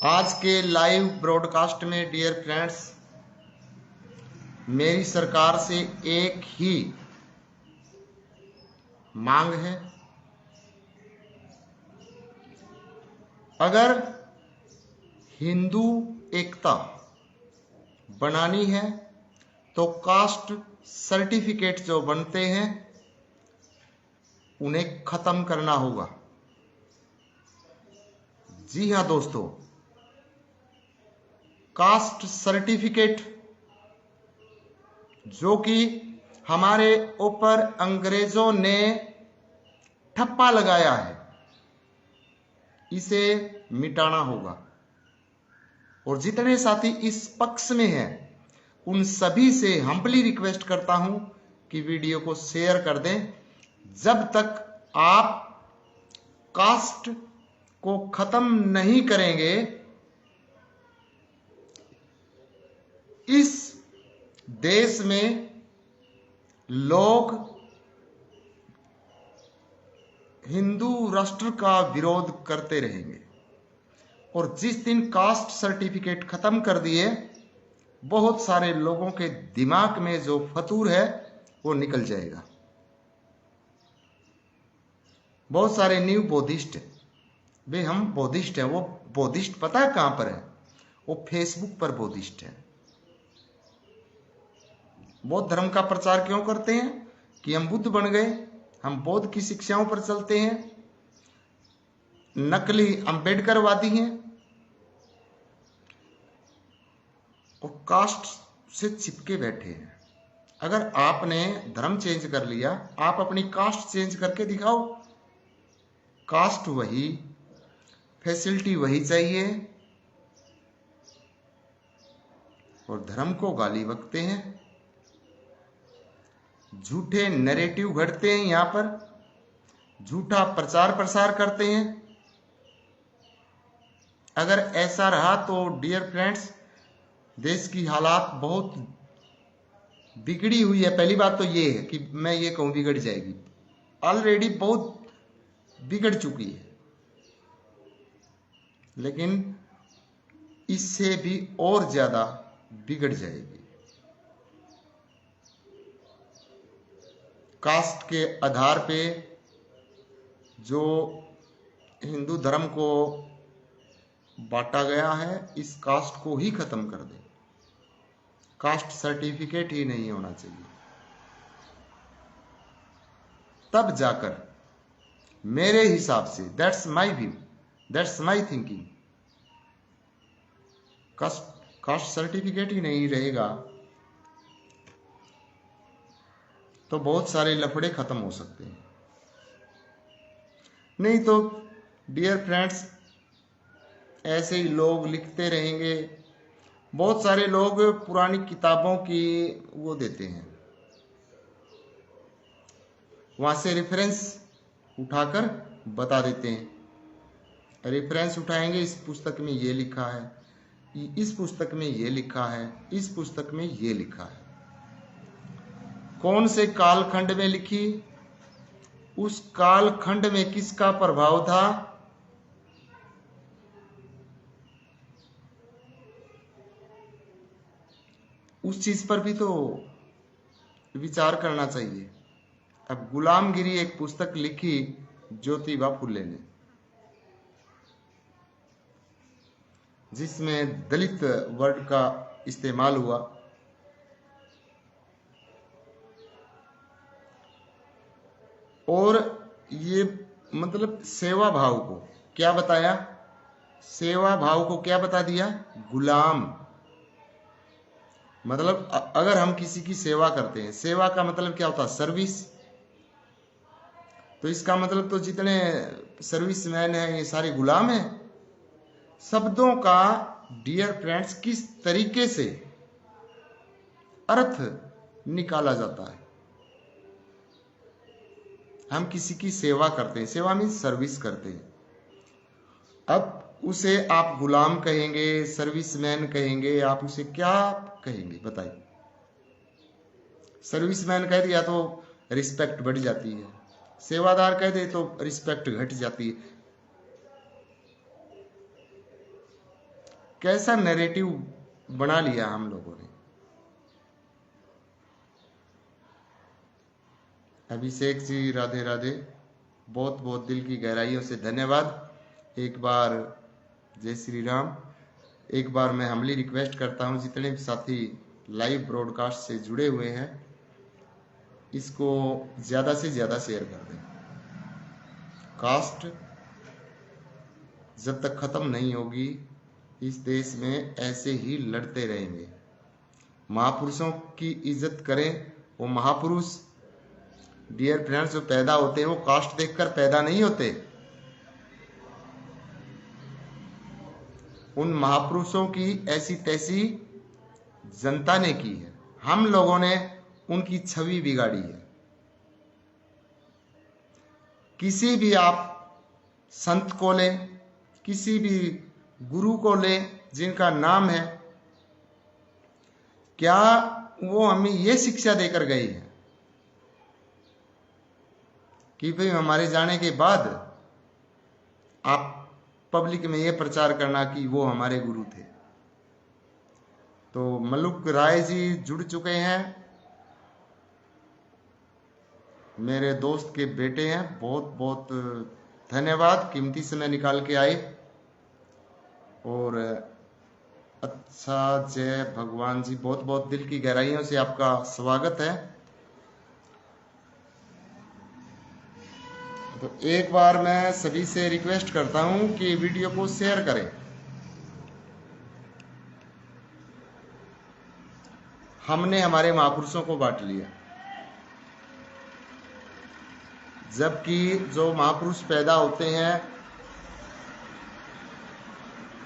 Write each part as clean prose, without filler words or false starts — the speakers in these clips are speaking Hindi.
आज के लाइव ब्रॉडकास्ट में डियर फ्रेंड्स, मेरी सरकार से एक ही मांग है। अगर हिंदू एकता बनानी है तो कास्ट सर्टिफिकेट जो बनते हैं उन्हें खत्म करना होगा। जी हां दोस्तों, कास्ट सर्टिफिकेट जो कि हमारे ऊपर अंग्रेजों ने ठप्पा लगाया है, इसे मिटाना होगा। और जितने साथी इस पक्ष में हैं उन सभी से हम्बली रिक्वेस्ट करता हूं कि वीडियो को शेयर कर दें। जब तक आप कास्ट को खत्म नहीं करेंगे, इस देश में लोग हिंदू राष्ट्र का विरोध करते रहेंगे। और जिस दिन कास्ट सर्टिफिकेट खत्म कर दिए, बहुत सारे लोगों के दिमाग में जो फतूर है वो निकल जाएगा। बहुत सारे न्यू बौद्धिस्ट, वे हम बौद्धिस्ट हैं, वो बौद्धिस्ट पता है कहां पर है? वो फेसबुक पर बौद्धिस्ट है। बौद्ध धर्म का प्रचार क्यों करते हैं? कि हम बुद्ध बन गए, हम बौद्ध की शिक्षाओं पर चलते हैं, नकली अंबेडकरवादी हैं और कास्ट से चिपके बैठे हैं। अगर आपने धर्म चेंज कर लिया, आप अपनी कास्ट चेंज करके दिखाओ। कास्ट वही, फैसिलिटी वही चाहिए, और धर्म को गाली बकते हैं। झूठे नैरेटिव घड़ते हैं, यहां पर झूठा प्रचार प्रसार करते हैं। अगर ऐसा रहा तो डियर फ्रेंड्स, देश की हालात बहुत बिगड़ी हुई है। पहली बात तो ये है कि मैं ये कहूं बिगड़ जाएगी, ऑलरेडी बहुत बिगड़ चुकी है, लेकिन इससे भी और ज्यादा बिगड़ जाएगी। कास्ट के आधार पे जो हिंदू धर्म को बांटा गया है, इस कास्ट को ही खत्म कर दे। कास्ट सर्टिफिकेट ही नहीं होना चाहिए। तब जाकर मेरे हिसाब से, that's my view, that's my thinking, caste certificate ही नहीं रहेगा तो बहुत सारे लफड़े खत्म हो सकते हैं। नहीं तो डियर फ्रेंड्स, ऐसे ही लोग लिखते रहेंगे। बहुत सारे लोग पुरानी किताबों की वो देते हैं, वहां से रेफरेंस उठाकर बता देते हैं। रेफरेंस उठाएंगे, इस पुस्तक में ये लिखा है, इस पुस्तक में ये लिखा है, इस पुस्तक में ये लिखा है। कौन से कालखंड में लिखी, उस कालखंड में किसका प्रभाव था, उस चीज पर भी तो विचार करना चाहिए। अब गुलामगिरी एक पुस्तक लिखी ज्योतिबा फुले ने, जिसमें दलित वर्ड का इस्तेमाल हुआ। और ये मतलब सेवा भाव को क्या बताया? सेवा भाव को क्या बता दिया? गुलाम। मतलब अगर हम किसी की सेवा करते हैं, सेवा का मतलब क्या होता है? सर्विस। तो इसका मतलब तो जितने सर्विसमैन हैं ये सारे गुलाम हैं। शब्दों का डियर फ्रेंड्स किस तरीके से अर्थ निकाला जाता है। हम किसी की सेवा करते हैं, सेवा मीन्स सर्विस करते हैं। अब उसे आप गुलाम कहेंगे, सर्विसमैन कहेंगे, आप उसे क्या कहेंगे बताइए? सर्विसमैन कह दिया तो रिस्पेक्ट बढ़ जाती है, सेवादार कह दे तो रिस्पेक्ट घट जाती है। कैसा नैरेटिव बना लिया हम लोगों ने। अभिषेक जी राधे राधे, बहुत बहुत दिल की गहराइयों से धन्यवाद। एक बार जय श्री राम। एक बार मैं हम्बली रिक्वेस्ट करता हूं, जितने भी साथी लाइव ब्रॉडकास्ट से जुड़े हुए हैं, इसको ज्यादा से ज्यादा शेयर कर दें। कास्ट जब तक खत्म नहीं होगी, इस देश में ऐसे ही लड़ते रहेंगे। महापुरुषों की इज्जत करें। वो महापुरुष डियर फ्रेंड्स जो पैदा होते हैं, वो कास्ट देखकर पैदा नहीं होते। उन महापुरुषों की ऐसी तैसी जनता ने की है, हम लोगों ने उनकी छवि बिगाड़ी है। किसी भी आप संत को लें, किसी भी गुरु को लें जिनका नाम है, क्या वो हमें ये शिक्षा देकर गए हैं कि भाई हमारे जाने के बाद आप पब्लिक में ये प्रचार करना कि वो हमारे गुरु थे। तो मलुक राय जी जुड़ चुके हैं, मेरे दोस्त के बेटे हैं, बहुत बहुत धन्यवाद, कीमती समय निकाल के आए। और अच्छा, जय भगवान जी, बहुत बहुत दिल की गहराइयों से आपका स्वागत है। तो एक बार मैं सभी से रिक्वेस्ट करता हूं कि वीडियो को शेयर करें। हमने हमारे महापुरुषों को बांट लिया, जबकि जो महापुरुष पैदा होते हैं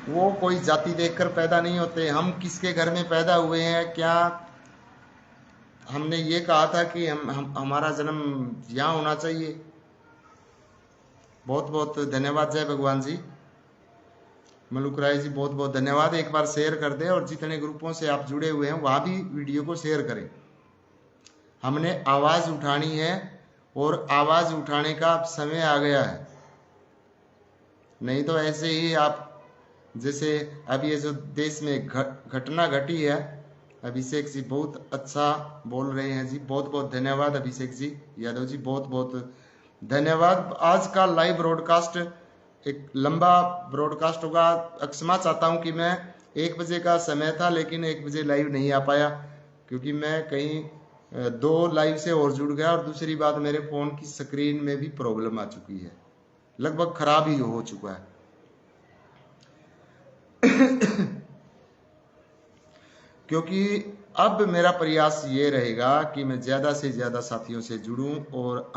वो कोई जाति देखकर पैदा नहीं होते। हम किसके घर में पैदा हुए हैं, क्या हमने ये कहा था कि हमारा जन्म यहाँ होना चाहिए। बहुत बहुत धन्यवाद, जय भगवान जी। मलुक राय जी बहुत बहुत धन्यवाद। एक बार शेयर कर दे, और जितने ग्रुपों से आप जुड़े हुए हैं वहां भी वीडियो को शेयर करें। हमने आवाज उठानी है, और आवाज उठाने का समय आ गया है। नहीं तो ऐसे ही आप, जैसे अब ये जो देश में घटना घटी है, अभिषेक जी बहुत अच्छा बोल रहे हैं जी, बहुत बहुत धन्यवाद अभिषेक जी, यादव जी बहुत बहुत धन्यवाद। आज का लाइव ब्रॉडकास्ट एक लंबा ब्रॉडकास्ट होगा। क्षमा चाहता हूं कि मैं 1 बजे का समय था, लेकिन 1 बजे लाइव नहीं आ पाया, क्योंकि मैं कहीं 2 लाइव से और जुड़ गया। और दूसरी बात, मेरे फोन की स्क्रीन में भी प्रॉब्लम आ चुकी है, लगभग खराब ही हो चुका है। क्योंकि अब मेरा प्रयास ये रहेगा कि मैं ज्यादा से ज्यादा साथियों से जुड़ूं, और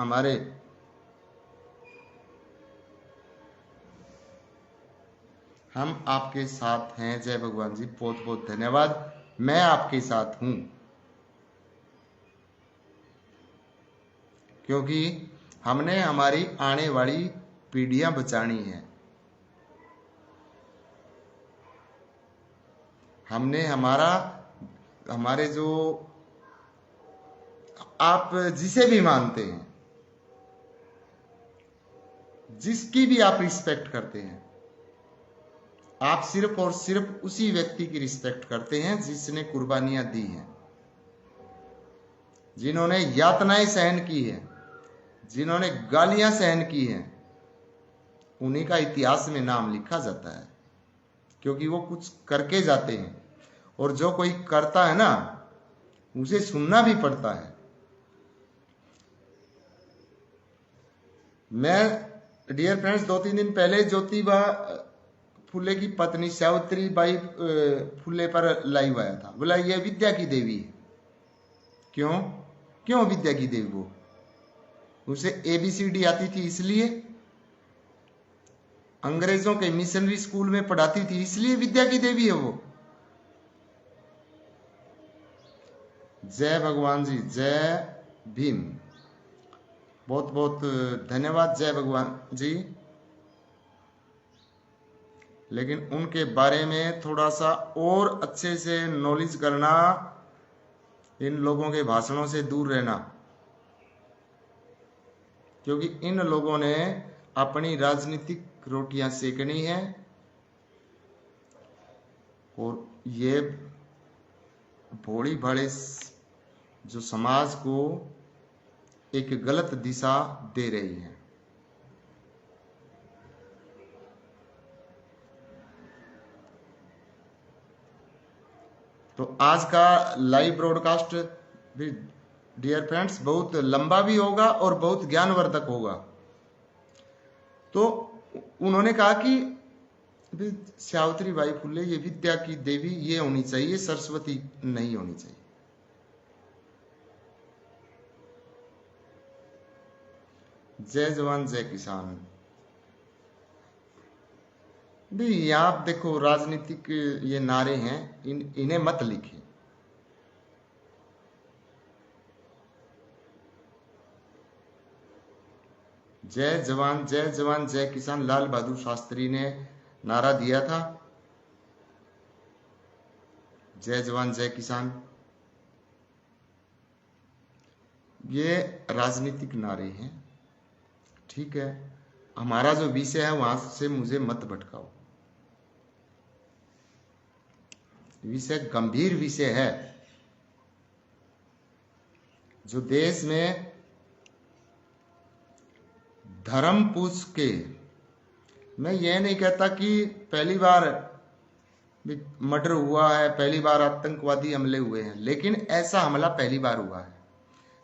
हम आपके साथ हैं। जय भगवान जी, बहुत बहुत धन्यवाद। मैं आपके साथ हूं, क्योंकि हमने हमारी आने वाली पीढ़ियां बचानी है। हमने हमारे जो, आप जिसे भी मानते हैं, जिसकी भी आप रिस्पेक्ट करते हैं, आप सिर्फ और सिर्फ उसी व्यक्ति की रिस्पेक्ट करते हैं जिसने कुर्बानियां दी हैं, जिन्होंने यातनाएं सहन की है, जिन्होंने गालियां सहन की हैं। उन्हीं का इतिहास में नाम लिखा जाता है, क्योंकि वो कुछ करके जाते हैं। और जो कोई करता है ना, उसे सुनना भी पड़ता है। मैं डियर फ्रेंड्स 2-3 दिन पहले ज्योतिबा फुले की पत्नी सावित्री बाई फुले पर लाइव आया था। बोला ये विद्या की देवी है। क्यों विद्या की देवी? वो उसे ABCD आती थी, इसलिए अंग्रेजों के मिशनरी स्कूल में पढ़ाती थी, इसलिए विद्या की देवी है वो। जय भगवान जी, जय भीम, बहुत बहुत धन्यवाद, जय भगवान जी। लेकिन उनके बारे में थोड़ा सा और अच्छे से नॉलेज करना, इन लोगों के भाषणों से दूर रहना, क्योंकि इन लोगों ने अपनी राजनीतिक रोटियां सेकनी है। और ये भोली भाले जो समाज को एक गलत दिशा दे रही है। तो आज का लाइव ब्रॉडकास्ट डियर फ्रेंड्स बहुत लंबा भी होगा और बहुत ज्ञानवर्धक होगा। तो उन्होंने कहा कि सावित्री बाई फुले ये विद्या की देवी ये होनी चाहिए, सरस्वती नहीं होनी चाहिए। जय जवान जय किसान। भी यहाँ आप देखो राजनीतिक ये नारे हैं, इन्हें मत लिखिए। जय जवान जय किसान लाल बहादुर शास्त्री ने नारा दिया था, जय जवान जय किसान। ये राजनीतिक नारे हैं, ठीक है। हमारा जो विषय है वहां से मुझे मत भटकाओ। विषय गंभीर विषय है। जो देश में धर्म पूछ के, मैं ये नहीं कहता कि पहली बार मर्डर हुआ है, पहली बार आतंकवादी हमले हुए हैं, लेकिन ऐसा हमला पहली बार हुआ है।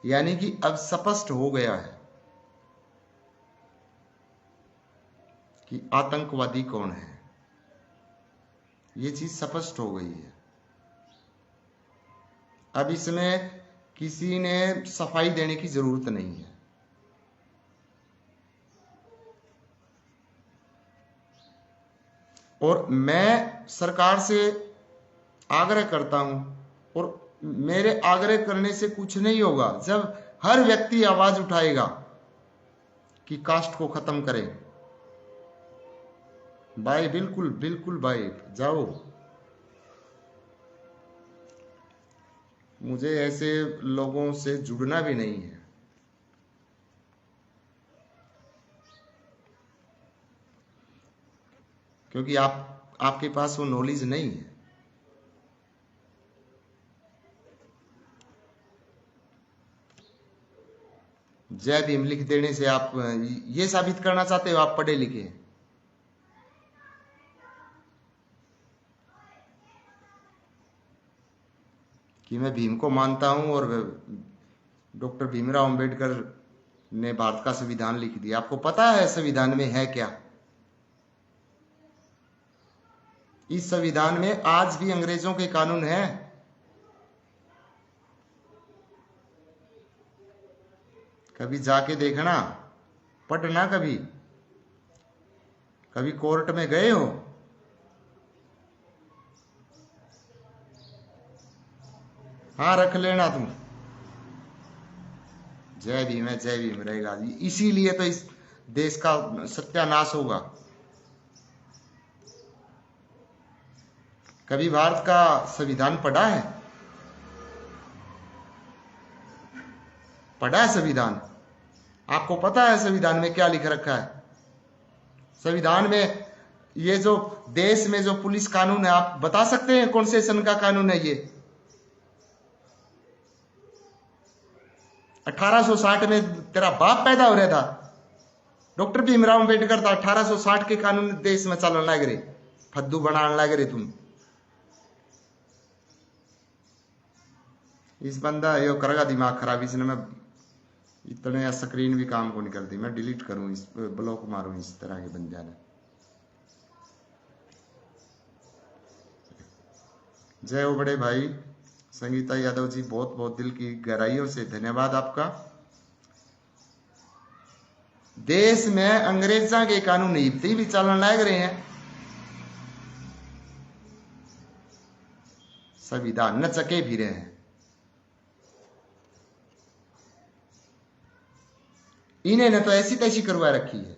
यानी कि अब स्पष्ट हो गया है कि आतंकवादी कौन है। ये चीज स्पष्ट हो गई है। अब इसमें किसी ने सफाई देने की जरूरत नहीं है। और मैं सरकार से आग्रह करता हूं, और मेरे आग्रह करने से कुछ नहीं होगा जब हर व्यक्ति आवाज उठाएगा कि कास्ट को खत्म करें। भाई बिल्कुल बिल्कुल भाई जाओ। मुझे ऐसे लोगों से जुड़ना भी नहीं है। क्योंकि आपके पास वो नॉलेज नहीं है। जय भीम लिख देने से आप ये साबित करना चाहते हो आप पढ़े लिखे हैं। कि मैं भीम को मानता हूं और डॉक्टर भीमराव अंबेडकर ने भारत का संविधान लिख दिया। आपको पता है संविधान में है क्या? इस संविधान में आज भी अंग्रेजों के कानून हैं। कभी जाके देखना, पढ़ना। कभी कोर्ट में गए हो? हाँ रख लेना तुम। जय भीम है, जय भीम रहेगा। इसीलिए तो इस देश का सत्यानाश होगा। कभी भारत का संविधान पढ़ा है? पढ़ा है संविधान? आपको पता है संविधान में क्या लिख रखा है? संविधान में ये जो देश में जो पुलिस कानून है, आप बता सकते हैं कौन से सन का कानून है ये? 1860 में तेरा बाप पैदा हो रहा था। डॉक्टर भीमराव अंबेडकर था। 1860 के कानून देश में चलन लग रहे, फद्दू बनाने लग रहे तुम। इस बंदा यो करेगा दिमाग खराब। इसने मैं इतने स्क्रीन भी काम को नहीं करती। मैं डिलीट करूं, इस ब्लॉक मारूं इस तरह के बंदे ने। जय हो बड़े भाई संगीता यादव जी, बहुत बहुत दिल की गहराइयों से धन्यवाद आपका। देश में अंग्रेजा के कानून नीति भी चलन लग रहे हैं। संविधान नचके भी रहे हैं। इन्हें तो ऐसी तैसी करवा रखी है।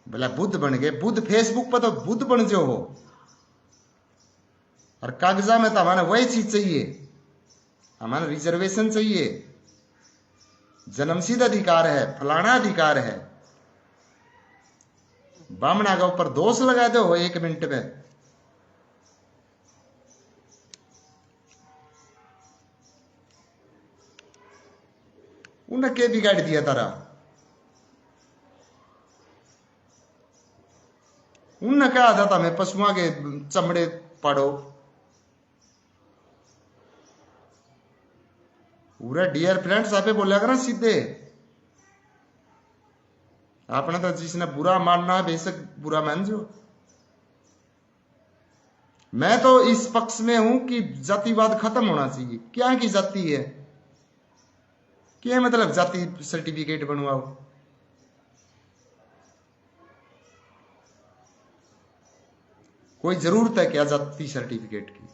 बोला बुद्ध बन गए। बुद्ध फेसबुक पर तो बुद्ध बन जो हो, और कागजा में तो हमारा वही चीज चाहिए। हमारा रिजर्वेशन चाहिए, जन्मसिद्ध अधिकार है, फलाना अधिकार है। बामणा के ऊपर दोष लगा दो 1 मिनट में। उन्हें के बिगाड़ दिया तारा? उनने कहा था मैं पशुओं के चमड़े पड़ो। पूरा डियर फ्रेंड्स आपे बोलिया करा सीधे। आपने तो जिसने बुरा मानना है बेशक बुरा मान जो। मैं तो इस पक्ष में हूं कि जातिवाद खत्म होना चाहिए। क्या की जाति है? क्या मतलब जाति सर्टिफिकेट बनवाओ? कोई जरूरत है क्या जाति सर्टिफिकेट की?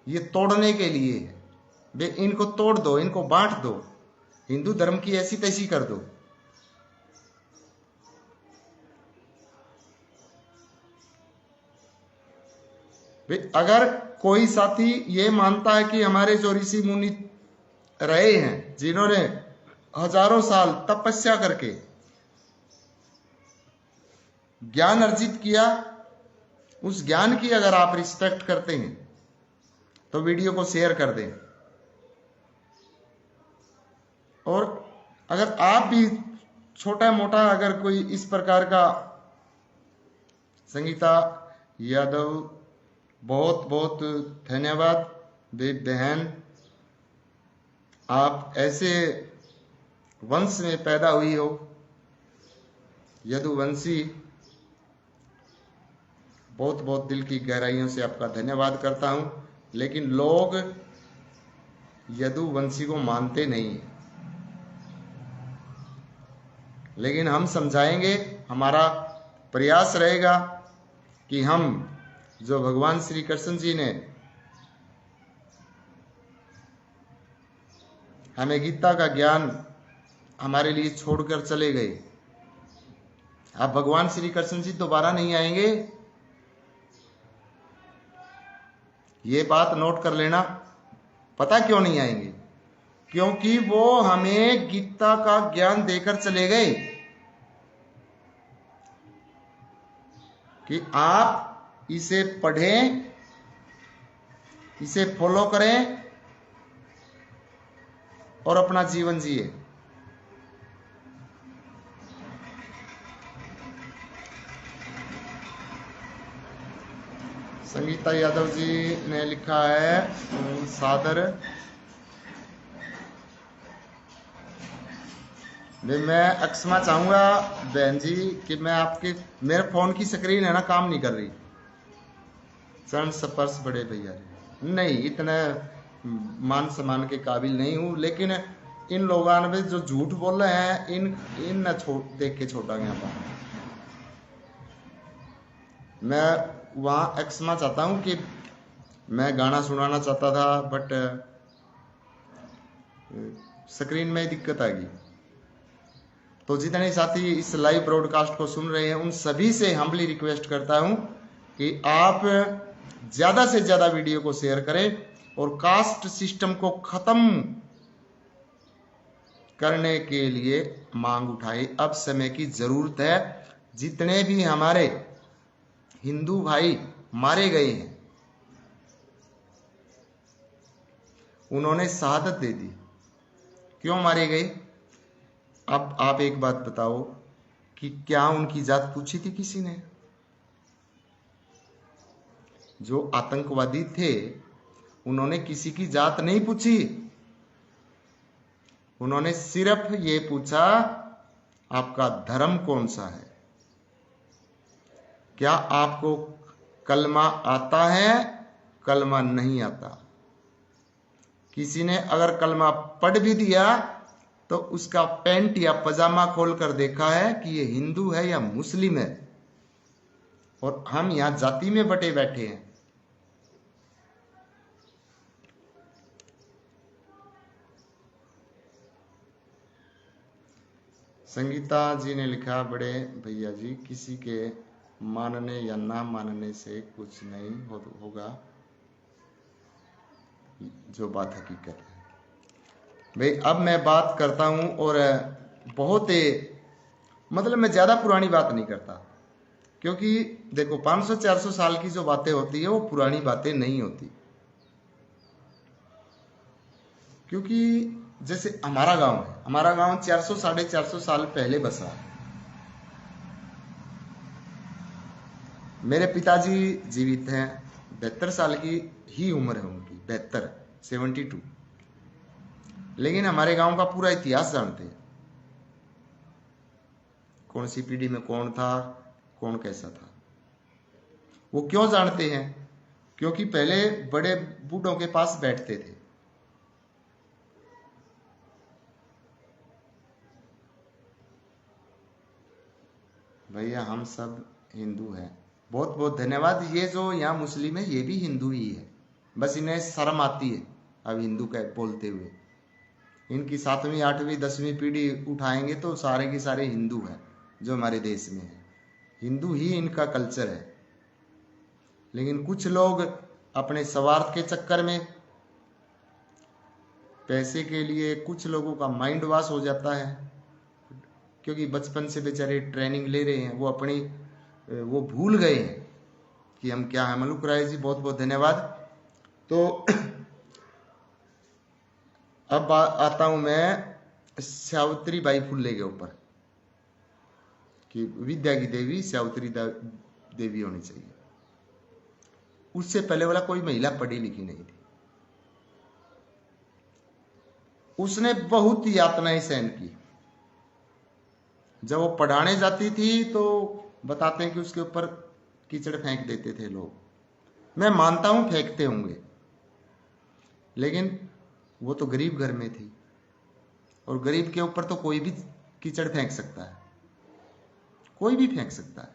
ये तोड़ने के लिए है। वे इनको तोड़ दो, इनको बांट दो, हिंदू धर्म की ऐसी तैसी कर दो। अगर कोई साथी ये मानता है कि हमारे जो ऋषि मुनि रहे हैं, जिन्होंने हजारों साल तपस्या करके ज्ञान अर्जित किया, उस ज्ञान की अगर आप रिस्पेक्ट करते हैं तो वीडियो को शेयर कर दें। और अगर आप भी छोटा मोटा अगर कोई इस प्रकार का, संगीता यादव बहुत बहुत धन्यवाद बहन, आप ऐसे वंश में पैदा हुई हो, यदुवंशी। बहुत बहुत दिल की गहराइयों से आपका धन्यवाद करता हूं। लेकिन लोग यदुवंशी को मानते नहीं है, लेकिन हम समझाएंगे। हमारा प्रयास रहेगा कि हम जो भगवान श्री कृष्ण जी ने हमें गीता का ज्ञान हमारे लिए छोड़कर चले गए, अब भगवान श्री कृष्ण जी दोबारा नहीं आएंगे। ये बात नोट कर लेना। पता क्यों नहीं आएंगे? क्योंकि वो हमें गीता का ज्ञान देकर चले गए कि आप इसे पढ़ें, इसे फॉलो करें और अपना जीवन जिए। संगीता यादव जी ने लिखा है सादर। मैं अक्षमा चाहूंगा बहन जी कि मैं आपके, मेरे फोन की स्क्रीन है ना काम नहीं कर रही। चरण स्पर्श बड़े भैया नहीं, इतने मान सम्मान के काबिल नहीं हूं, लेकिन इन लोगों ने जो झूठ बोल रहे हैं इन न देख के छोड़ा गया था। मैं वहां क्षमा चाहता हूं कि मैं गाना सुनाना चाहता था, बट स्क्रीन में दिक्कत आ गई। तो जितने साथी इस लाइव ब्रॉडकास्ट को सुन रहे हैं, उन सभी से हम्बली रिक्वेस्ट करता हूं कि आप ज्यादा से ज्यादा वीडियो को शेयर करें और कास्ट सिस्टम को खत्म करने के लिए मांग उठाए। अब समय की जरूरत है। जितने भी हमारे हिंदू भाई मारे गए हैं, उन्होंने शहादत दे दी। क्यों मारे गए? अब आप एक बात बताओ कि क्या उनकी जात पूछी थी किसी ने? जो आतंकवादी थे उन्होंने किसी की जात नहीं पूछी। उन्होंने सिर्फ ये पूछा आपका धर्म कौन सा है, क्या आपको कलमा आता है, कलमा नहीं आता। किसी ने अगर कलमा पढ़ भी दिया तो उसका पैंट या पजामा खोलकर देखा है कि ये हिंदू है या मुस्लिम है। और हम यहां जाति में बटे बैठे हैं। संगीता जी ने लिखा, बड़े भैया जी किसी के मानने या ना मानने से कुछ नहीं होगा, जो बात हकीकत है। भाई अब मैं बात करता हूं और बहुत मतलब मैं ज्यादा पुरानी बात नहीं करता, क्योंकि देखो 500-400 साल की जो बातें होती है वो पुरानी बातें नहीं होती। क्योंकि जैसे हमारा गांव है, हमारा गांव 400-450 साल पहले बसा है। मेरे पिताजी जीवित हैं, 72 साल की ही उम्र है उनकी, 72, 72। लेकिन हमारे गांव का पूरा इतिहास जानते हैं, कौन सी पीढ़ी में कौन था, कौन कैसा था। वो क्यों जानते हैं? क्योंकि पहले बड़े बूढ़ों के पास बैठते थे। भैया हम सब हिंदू हैं। बहुत बहुत धन्यवाद। ये जो यहाँ मुस्लिम है ये भी हिंदू ही है, बस इन्हें शर्म आती है अब हिंदू का बोलते हुए। इनकी 7वीं 8वीं 10वीं पीढ़ी उठाएंगे तो सारे के सारे हिंदू हैं जो हमारे देश में है। हिंदू ही इनका कल्चर है। लेकिन कुछ लोग अपने स्वार्थ के चक्कर में, पैसे के लिए, कुछ लोगों का माइंड वॉश हो जाता है, क्योंकि बचपन से बेचारे ट्रेनिंग ले रहे हैं, वो भूल गए हैं कि हम क्या है। मलुक राय जी बहुत बहुत धन्यवाद। तो अब आता हूं मैं सावित्री बाई फुल्ले के ऊपर, कि विद्या की देवी सावित्री देवी होनी चाहिए। उससे पहले वाला कोई महिला पढ़ी लिखी नहीं थी। उसने बहुत यातनाएं सहन की। जब वो पढ़ाने जाती थी तो बताते हैं कि उसके ऊपर कीचड़ फेंक देते थे लोग। मैं मानता हूं फेंकते होंगे, लेकिन वो तो गरीब घर में थी, और गरीब के ऊपर तो कोई भी कीचड़ फेंक सकता है, कोई भी फेंक सकता है।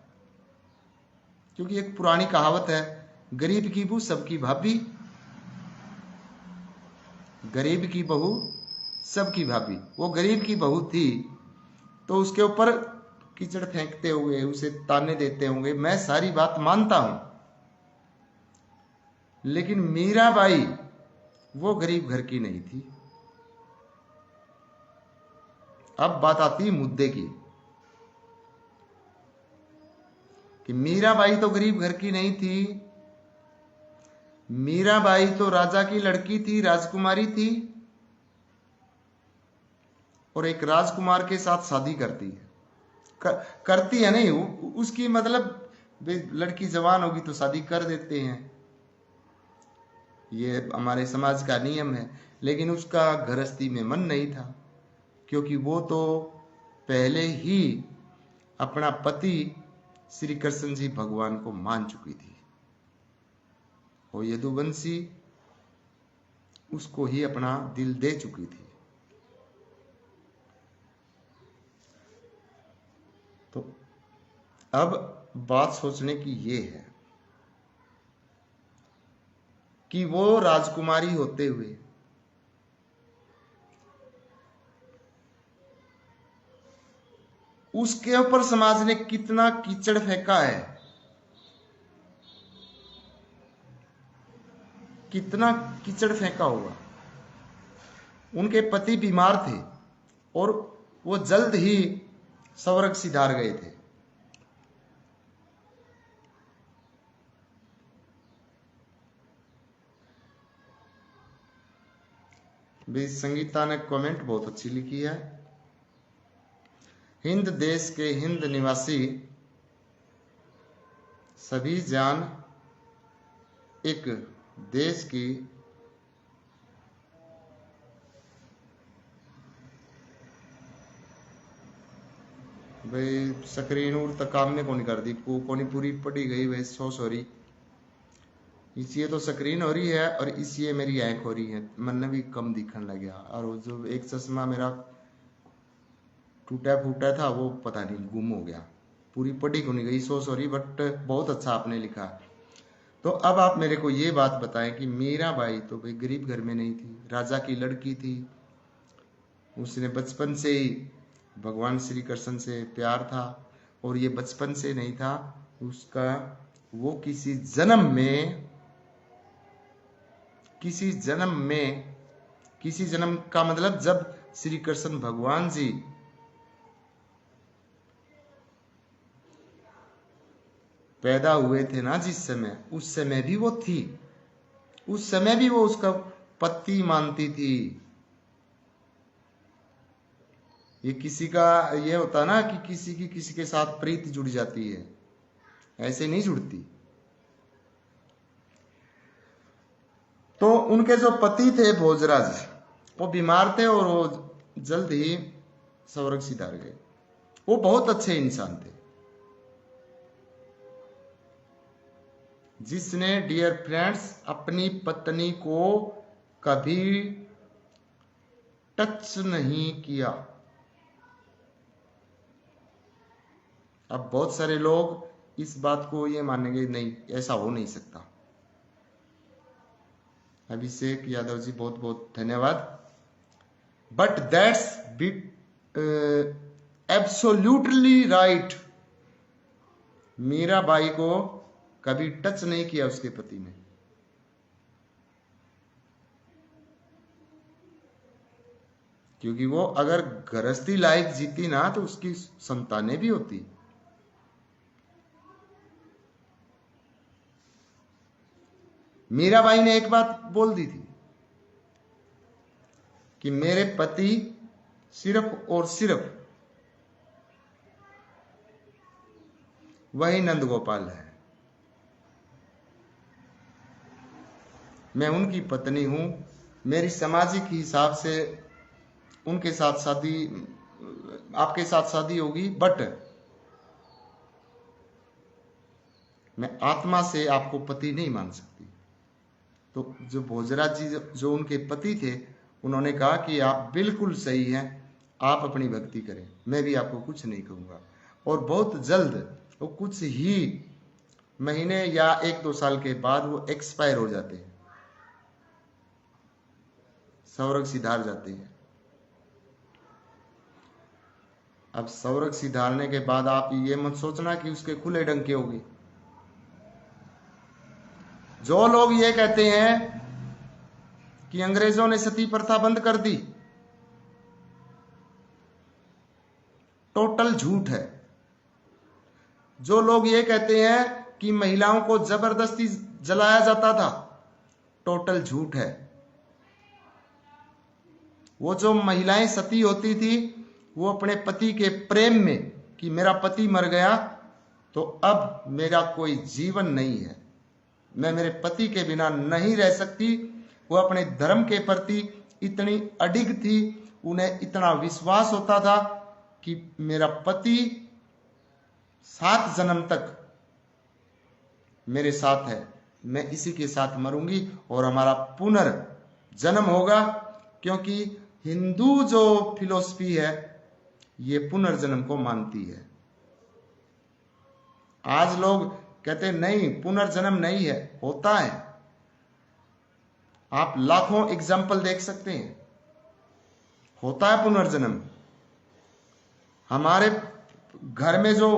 क्योंकि एक पुरानी कहावत है, गरीब की बहू सबकी भाभी, गरीब की बहू सबकी भाभी। वो गरीब की बहू थी तो उसके ऊपर कीचड़ फेंकते हुए, उसे ताने देते होंगे, मैं सारी बात मानता हूं। लेकिन मीराबाई वो गरीब घर की नहीं थी। अब बात आती है मुद्दे की, कि मीराबाई तो गरीब घर की नहीं थी। मीराबाई तो राजा की लड़की थी, राजकुमारी थी, और एक राजकुमार के साथ शादी करती है। करती है नहीं, उसकी मतलब लड़की जवान होगी तो शादी कर देते हैं, ये हमारे समाज का नियम है। लेकिन उसका गृहस्थी में मन नहीं था, क्योंकि वो तो पहले ही अपना पति श्री कृष्ण जी भगवान को मान चुकी थी, और यदुवंशी उसको ही अपना दिल दे चुकी थी। तो अब बात सोचने की ये है कि वो राजकुमारी होते हुए उसके ऊपर समाज ने कितना कीचड़ फेंका है, कितना कीचड़ फेंका होगा। उनके पति बीमार थे और वो जल्द ही स्वर्ग सिधार गए थे। भी संगीता ने कमेंट बहुत अच्छी लिखी है। हिंद देश के हिंद निवासी सभी जान एक देश की भाई स्क्रीन और तक काम ने कौन कर दी, कोनी पूरी पड़ी गई वै, सो सॉरी। इसलिए तो स्क्रीन हो रही है और इसलिए मेरी आंख हो रही है, मन भी कम दिखने लग गया। और जो एक चश्मा मेरा टूटा फूटा था वो पता नहीं गुम हो गया, पूरी पढ़ी को नहीं गई, सो सॉरी। बट बहुत अच्छा आपने लिखा। तो अब आप मेरे को ये बात बताएं कि मीराबाई तो भाई गरीब घर में नहीं थी, राजा की लड़की थी। उसने बचपन से ही भगवान श्री कृष्ण से प्यार था, और ये बचपन से नहीं था उसका, वो किसी जन्म का मतलब जब श्री कृष्ण भगवान जी पैदा हुए थे ना जिस समय, उस समय भी वो थी, उस समय भी वो उसका पति मानती थी। ये किसी का ये होता ना कि किसी की किसी के साथ प्रीत जुड़ जाती है, ऐसे नहीं जुड़ती। तो उनके जो पति थे भोजराज, वो बीमार थे और वो जल्द ही स्वर्ग सिधार गए। वो बहुत अच्छे इंसान थे, जिसने डियर फ्रेंड्स अपनी पत्नी को कभी टच नहीं किया। अब बहुत सारे लोग इस बात को ये मानेंगे नहीं, ऐसा हो नहीं सकता। अभिषेक यादव जी बहुत बहुत धन्यवाद। But that's absolutely right. Mirabai को कभी टच नहीं किया उसके पति ने। क्योंकि वो अगर गृहस्थी लाइफ जीती ना तो उसकी संतानें भी होती। मीराबाई ने एक बात बोल दी थी कि मेरे पति सिर्फ और सिर्फ वही नंद गोपाल है, मैं उनकी पत्नी हूं, मेरी सामाजिक हिसाब से उनके साथ शादी, आपके साथ शादी होगी, बट मैं आत्मा से आपको पति नहीं मान सकती। तो जो भोजराज जी जो उनके पति थे, उन्होंने कहा कि आप बिल्कुल सही हैं, आप अपनी भक्ति करें, मैं भी आपको कुछ नहीं कहूंगा। और बहुत जल्द, वो कुछ ही महीने या 1-2 साल के बाद वो एक्सपायर हो जाते हैं, स्वर्ग सिधार जाते हैं। अब स्वर्ग सिधारने के बाद आप ये मत सोचना कि उसके खुले डंके होंगे। जो लोग ये कहते हैं कि अंग्रेजों ने सती प्रथा बंद कर दी, टोटल झूठ है। जो लोग ये कहते हैं कि महिलाओं को जबरदस्ती जलाया जाता था, टोटल झूठ है। वो जो महिलाएं सती होती थी, वो अपने पति के प्रेम में कि मेरा पति मर गया तो अब मेरा कोई जीवन नहीं है, मैं मेरे पति के बिना नहीं रह सकती। वो अपने धर्म के प्रति इतनी अडिग थी, उन्हें इतना विश्वास होता था कि मेरा पति 7 जन्म तक मेरे साथ है, मैं इसी के साथ मरूंगी और हमारा पुनर्जन्म होगा। क्योंकि हिंदू जो फिलॉसफी है ये पुनर्जन्म को मानती है। आज लोग कहते नहीं, पुनर्जन्म नहीं है, होता है। आप लाखों एग्जाम्पल देख सकते हैं, होता है पुनर्जन्म। हमारे घर में जो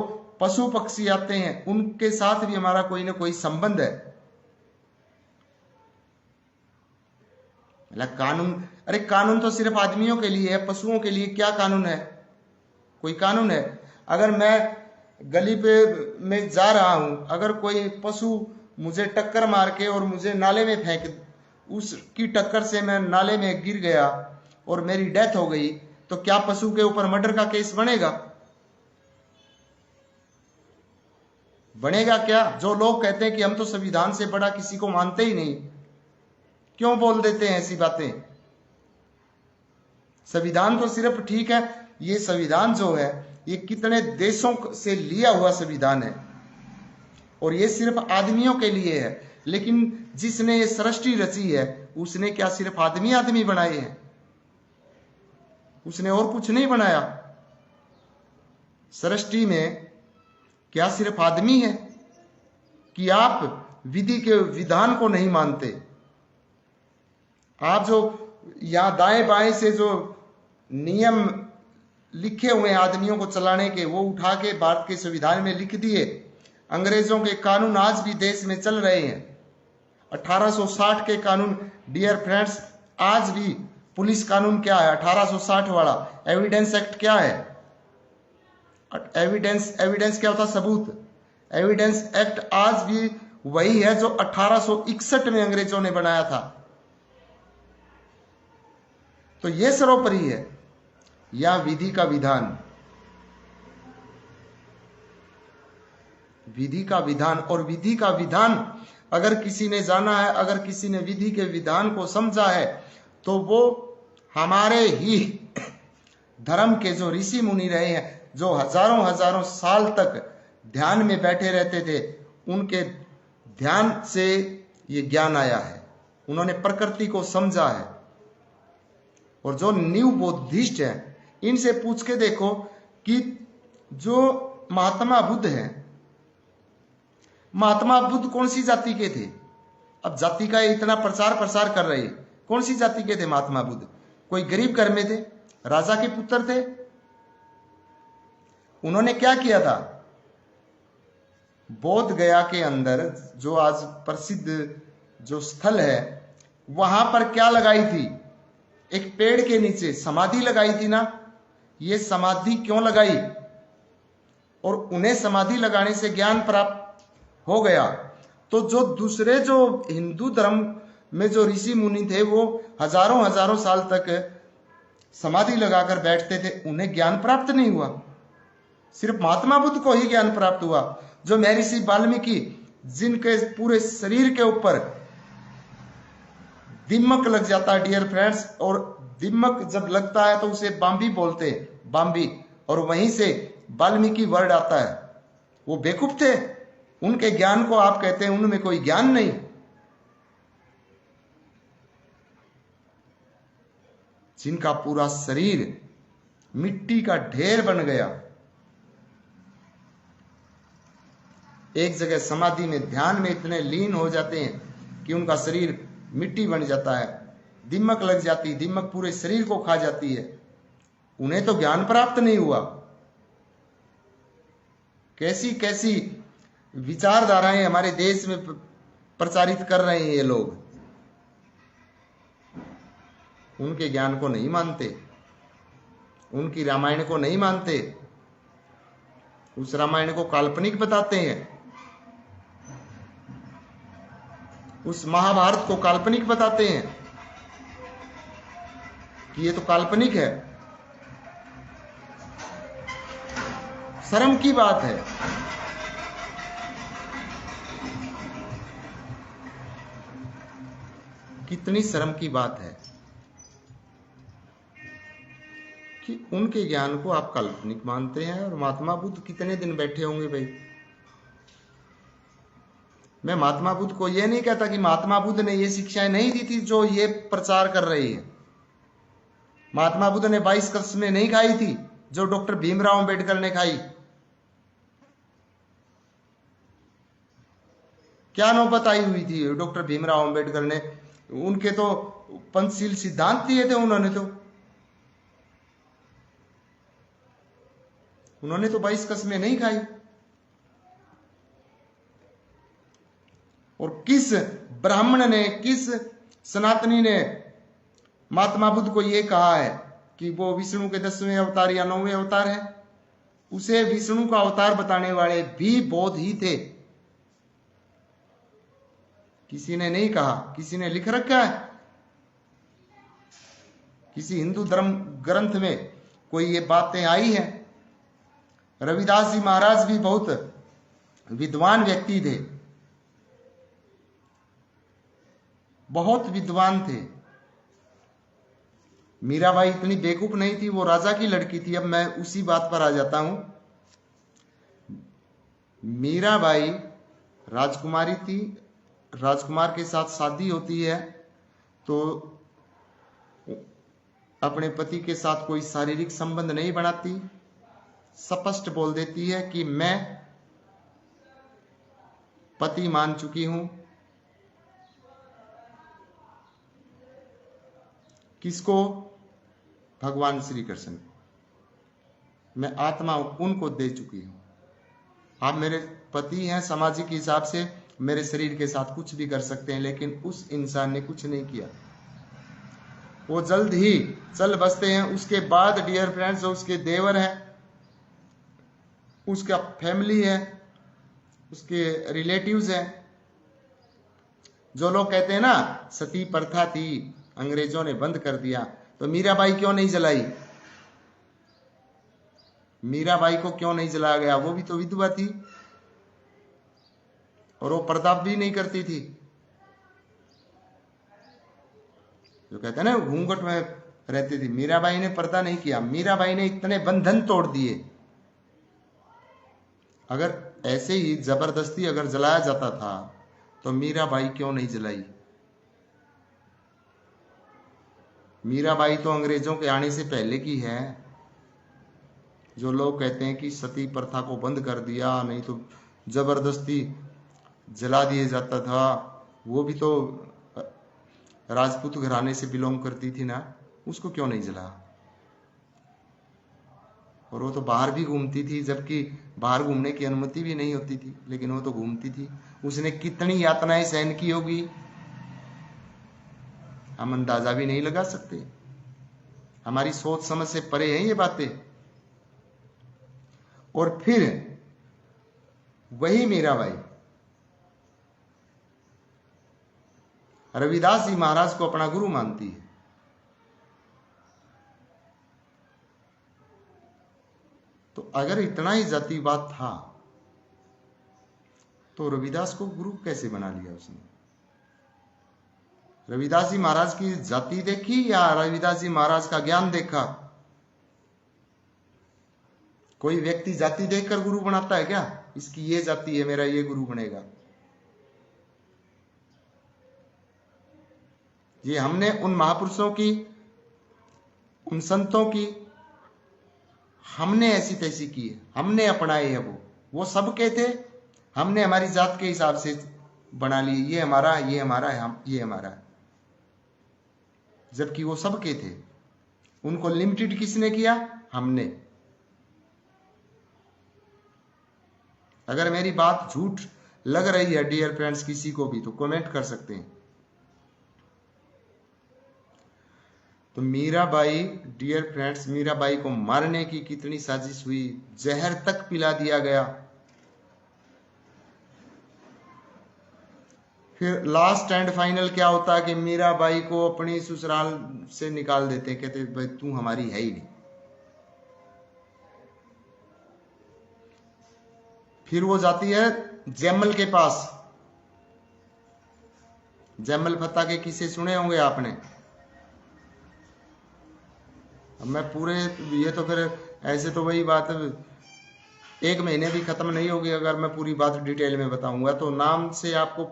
पशु पक्षी आते हैं, उनके साथ भी हमारा कोई ना कोई संबंध है। कानून, अरे कानून तो सिर्फ आदमियों के लिए है, पशुओं के लिए क्या कानून है? कोई कानून है? अगर मैं गली पे में जा रहा हूं, अगर कोई पशु मुझे टक्कर मार के और मुझे नाले में फेंक, उसकी टक्कर से मैं नाले में गिर गया और मेरी डेथ हो गई, तो क्या पशु के ऊपर मर्डर का केस बनेगा? बनेगा क्या? जो लोग कहते हैं कि हम तो संविधान से बड़ा किसी को मानते ही नहीं, क्यों बोल देते हैं ऐसी बातें? संविधान तो सिर्फ ठीक है, ये संविधान जो है ये कितने देशों से लिया हुआ संविधान है और ये सिर्फ आदमियों के लिए है। लेकिन जिसने ये सृष्टि रची है, उसने क्या सिर्फ आदमी बनाए हैं? उसने और कुछ नहीं बनाया। सृष्टि में क्या सिर्फ आदमी है? कि आप विधि के विधान को नहीं मानते? आप जो यहां दाएं बाएं से जो नियम लिखे हुए हैं आदमियों को चलाने के, वो उठा के भारत के संविधान में लिख दिए। अंग्रेजों के कानून आज भी देश में चल रहे हैं। 1860 के कानून, डियर फ्रेंड्स, आज भी पुलिस कानून क्या है? 1860 वाला एविडेंस एक्ट क्या है? एविडेंस क्या होता? सबूत। एविडेंस एक्ट आज भी वही है जो 1861 में अंग्रेजों ने बनाया था। तो यह सर्वोपरि है, या विधि का विधान, विधि का विधान। और विधि का विधान अगर किसी ने जाना है, अगर किसी ने विधि के विधान को समझा है, तो वो हमारे ही धर्म के जो ऋषि मुनि रहे हैं, जो हजारों हजारों साल तक ध्यान में बैठे रहते थे, उनके ध्यान से ये ज्ञान आया है। उन्होंने प्रकृति को समझा है। और जो न्यू बौद्धिस्ट हैं, इनसे पूछ के देखो कि जो महात्मा बुद्ध हैं, महात्मा बुद्ध कौन सी जाति के थे? अब जाति का इतना प्रचार प्रसार कर रहे, कौन सी जाति के थे महात्मा बुद्ध? कोई गरीब घर में थे, राजा के पुत्र थे। उन्होंने क्या किया था? बोध गया के अंदर जो आज प्रसिद्ध जो स्थल है, वहां पर क्या लगाई थी? एक पेड़ के नीचे समाधि लगाई थी ना। ये समाधि क्यों लगाई? और उन्हें समाधि लगाने से ज्ञान प्राप्त हो गया। तो जो दूसरे जो हिंदू धर्म में जो ऋषि मुनि थे, वो हजारों हजारों साल तक समाधि लगाकर बैठते थे, उन्हें ज्ञान प्राप्त नहीं हुआ। सिर्फ महात्मा बुद्ध को ही ज्ञान प्राप्त हुआ। जो महर्षि वाल्मीकि, जिनके पूरे शरीर के ऊपर दिमक लग जाता है डियर फ्रेंड्स, और दिमक जब लगता है तो उसे बाम्बी बोलते हैं, बाम्बी, और वहीं से वाल्मीकि वर्ड आता है। वो बेवकूफ थे, उनके ज्ञान को आप कहते हैं उनमें कोई ज्ञान नहीं। जिनका पूरा शरीर मिट्टी का ढेर बन गया, एक जगह समाधि में ध्यान में इतने लीन हो जाते हैं कि उनका शरीर मिट्टी बन जाता है, दिमक लग जाती, दिमक पूरे शरीर को खा जाती है। उन्हें तो ज्ञान प्राप्त नहीं हुआ। कैसी कैसी विचारधाराएं हमारे देश में प्रचारित कर रहे हैं ये लोग। उनके ज्ञान को नहीं मानते, उनकी रामायण को नहीं मानते, उस रामायण को काल्पनिक बताते हैं, उस महाभारत को काल्पनिक बताते हैं कि ये तो काल्पनिक है। शर्म की बात है। कितनी शर्म की बात है कि उनके ज्ञान को आप काल्पनिक मानते हैं। और महात्मा बुद्ध कितने दिन बैठे होंगे भाई? मैं महात्मा बुद्ध को यह नहीं कहता कि महात्मा बुद्ध ने ये शिक्षाएं नहीं दी थी जो ये प्रचार कर रही है। महात्मा बुद्ध ने 22 कस्में नहीं खाई थी जो डॉक्टर भीमराव अंबेडकर ने खाई। क्या नौबत आई हुई थी डॉक्टर भीमराव अंबेडकर ने? उनके तो पंचशील सिद्धांत दिए थे उन्होंने तो 22 कस्में नहीं खाई। और किस ब्राह्मण ने, किस सनातनी ने महात्मा बुद्ध को यह कहा है कि वो विष्णु के 10वें अवतार या 9वें अवतार है? उसे विष्णु का अवतार बताने वाले भी बौद्ध ही थे। किसी ने नहीं कहा, किसी ने लिख रखा है किसी हिंदू धर्म ग्रंथ में कोई ये बातें आई हैं? रविदास जी महाराज भी बहुत विद्वान व्यक्ति थे, बहुत विद्वान थे। मीराबाई इतनी बेवकूफ नहीं थी, वो राजा की लड़की थी। अब मैं उसी बात पर आ जाता हूं। मीराबाई राजकुमारी थी, राजकुमार के साथ शादी होती है तो अपने पति के साथ कोई शारीरिक संबंध नहीं बनाती, स्पष्ट बोल देती है कि मैं पति मान चुकी हूं। किसको? भगवान श्री कृष्ण। मैं आत्मा उनको दे चुकी हूं। आप मेरे पति हैं, सामाजिक हिसाब से मेरे शरीर के साथ कुछ भी कर सकते हैं, लेकिन उस इंसान ने कुछ नहीं किया। वो जल्द ही चल बसते हैं। उसके बाद डियर फ्रेंड्स, जो उसके देवर हैं, उसका फैमिली है, उसके रिलेटिव्स हैं। जो लोग कहते हैं ना सती प्रथा थी, अंग्रेजों ने बंद कर दिया, तो मीराबाई क्यों नहीं जलाई? मीराबाई को क्यों नहीं जलाया गया? वो भी तो विधवा थी और वो पर्दा भी नहीं करती थी। जो कहते हैं ना घूंघट में रहती थी, मीराबाई ने पर्दा नहीं किया। मीराबाई ने इतने बंधन तोड़ दिए। अगर ऐसे ही जबरदस्ती अगर जलाया जाता था तो मीराबाई क्यों नहीं जलाई? मीराबाई तो अंग्रेजों के आने से पहले की है। जो लोग कहते हैं कि सती प्रथा को बंद कर दिया, नहीं तो जबरदस्ती जला दिया जाता था, वो भी तो राजपूत घराने से बिलोंग करती थी ना, उसको क्यों नहीं जला? और वो तो बाहर भी घूमती थी, जबकि बाहर घूमने की अनुमति भी नहीं होती थी, लेकिन वो तो घूमती थी। उसने कितनी यातनाएं सहन की होगी, हम अंदाजा भी नहीं लगा सकते। हमारी सोच समझ से परे हैं ये बातें। और फिर वही मीराबाई रविदास जी महाराज को अपना गुरु मानती है। तो अगर इतना ही जातिवाद था तो रविदास को गुरु कैसे बना लिया उसने? रविदास जी महाराज की जाति देखी या रविदास जी महाराज का ज्ञान देखा? कोई व्यक्ति जाति देखकर गुरु बनाता है क्या? इसकी ये जाति है, मेरा ये गुरु बनेगा। ये हमने उन महापुरुषों की, उन संतों की हमने ऐसी तैसी की है, हमने अपनाए है। वो सबके थे, हमने हमारी जात के हिसाब से बना लिए, ये हमारा, ये हमारा है, हम ये हमारा है। जबकि वो सबके थे। उनको लिमिटेड किसने किया? हमने। अगर मेरी बात झूठ लग रही है डियर फ्रेंड्स किसी को भी, तो कमेंट कर सकते हैं। तो मीराबाई, डियर फ्रेंड्स, मीराबाई को मारने की कितनी साजिश हुई, जहर तक पिला दिया गया। फिर लास्ट एंड फाइनल क्या होता है कि मीराबाई को अपनी ससुराल से निकाल देते, कहते भाई तू हमारी है ही नहीं। फिर वो जाती है जैमल के पास। जैमल फत्ता के किस्से सुने होंगे आपने। अब मैं पूरे, ये तो फिर ऐसे तो वही बात एक महीने भी खत्म नहीं होगी अगर मैं पूरी बात डिटेल में बताऊंगा। तो नाम से आपको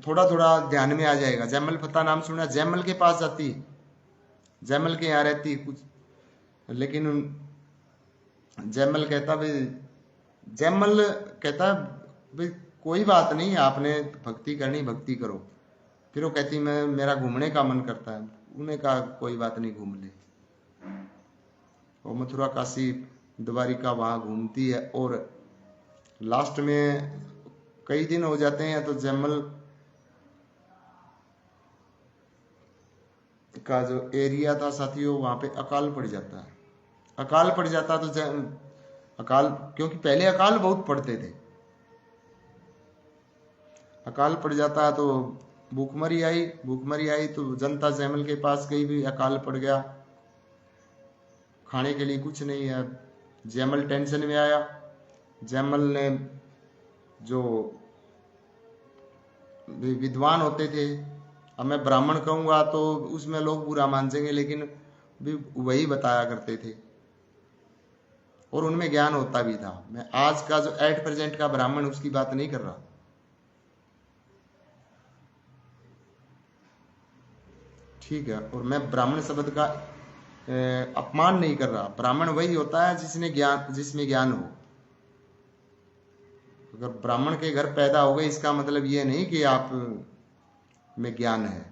थोड़ा थोड़ा ध्यान में आ जाएगा। जैमल फत्ता नाम सुना? जैमल के पास जाती, जैमल के यहाँ रहती कुछ, लेकिन जैमल कहता भाई, जैमल कहता भाई कोई बात नहीं, आपने भक्ति करनी भक्ति करो। फिर वो कहती मैं, मेरा घूमने का मन करता है। उन्हें कहा कोई बात नहीं, घूम ले। और मथुरा काशी द्वारिका वहां घूमती है और लास्ट में कई दिन हो जाते हैं तो जैमल का जो एरिया था साथियों, वहां पे अकाल पड़ जाता है। अकाल पड़ जाता तो अकाल, क्योंकि पहले अकाल बहुत पड़ते थे, अकाल पड़ जाता है तो भूखमरी आई। भूखमरी आई तो जनता जैमल के पास गई, भी अकाल पड़ गया, खाने के लिए कुछ नहीं है। जैमल टेंशन में आया। जैमल ने, जो विद्वान होते थे, अब मैं ब्राह्मण कहूंगा तो उसमें लोग बुरा मान जाएंगे, लेकिन भी वही बताया करते थे और उनमें ज्ञान होता भी था। मैं आज का जो एट प्रेजेंट का ब्राह्मण उसकी बात नहीं कर रहा, ठीक है। और मैं ब्राह्मण शब्द का अपमान नहीं कर रहा। ब्राह्मण वही होता है जिसने ज्ञान, जिसमें ज्ञान हो। अगर ब्राह्मण के घर पैदा हो गए इसका मतलब ये नहीं कि आप में ज्ञान है।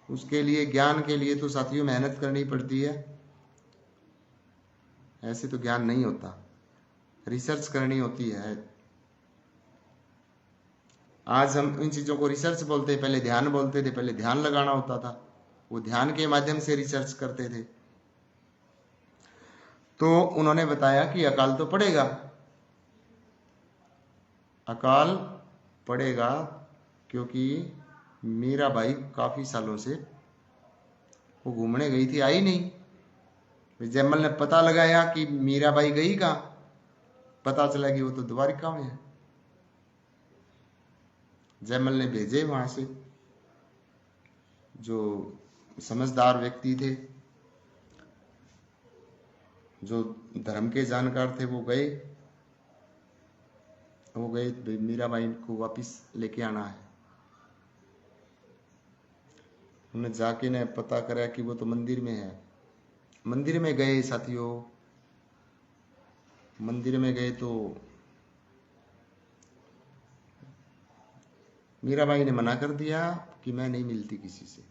उसके लिए, ज्ञान के लिए तो साथियों मेहनत करनी पड़ती है, ऐसे तो ज्ञान नहीं होता, रिसर्च करनी होती है। आज हम इन चीजों को रिसर्च बोलते हैं, पहले ध्यान बोलते थे। पहले ध्यान लगाना होता था, वो ध्यान के माध्यम से रिसर्च करते थे। तो उन्होंने बताया कि अकाल तो पड़ेगा। अकाल पड़ेगा क्योंकि मीराबाई काफी सालों से वो घूमने गई थी, आई नहीं। जयमल ने पता लगाया कि मीराबाई गई कहाँ, पता चला कि वो तो द्वारिका में है। जयमल ने भेजे वहां से जो समझदार व्यक्ति थे, जो धर्म के जानकार थे, वो गए मीराबाई को वापिस लेके आना है। उन्होंने जाके ने पता करा कि वो तो मंदिर में है। मंदिर में गए साथियों, मंदिर में गए तो मीराबाई ने मना कर दिया कि मैं नहीं मिलती किसी से।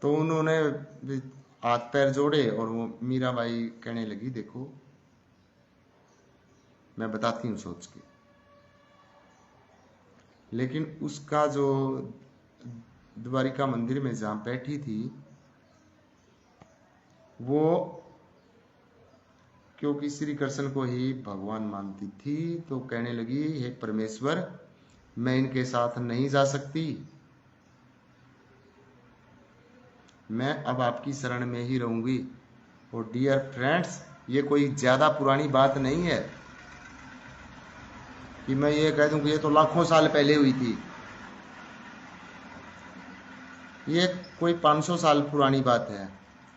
तो उन्होंने हाथ पैर जोड़े और वो मीराबाई कहने लगी, देखो मैं बताती हूँ सोच के। लेकिन उसका जो द्वारिका मंदिर में जहां बैठी थी, वो क्योंकि श्री कृष्ण को ही भगवान मानती थी, तो कहने लगी, हे परमेश्वर, मैं इनके साथ नहीं जा सकती, मैं अब आपकी शरण में ही रहूंगी। और डियर फ्रेंड्स, ये कोई ज्यादा पुरानी बात नहीं है कि मैं ये कह दूं कि ये तो लाखों साल पहले हुई थी। ये कोई 500 साल पुरानी बात है।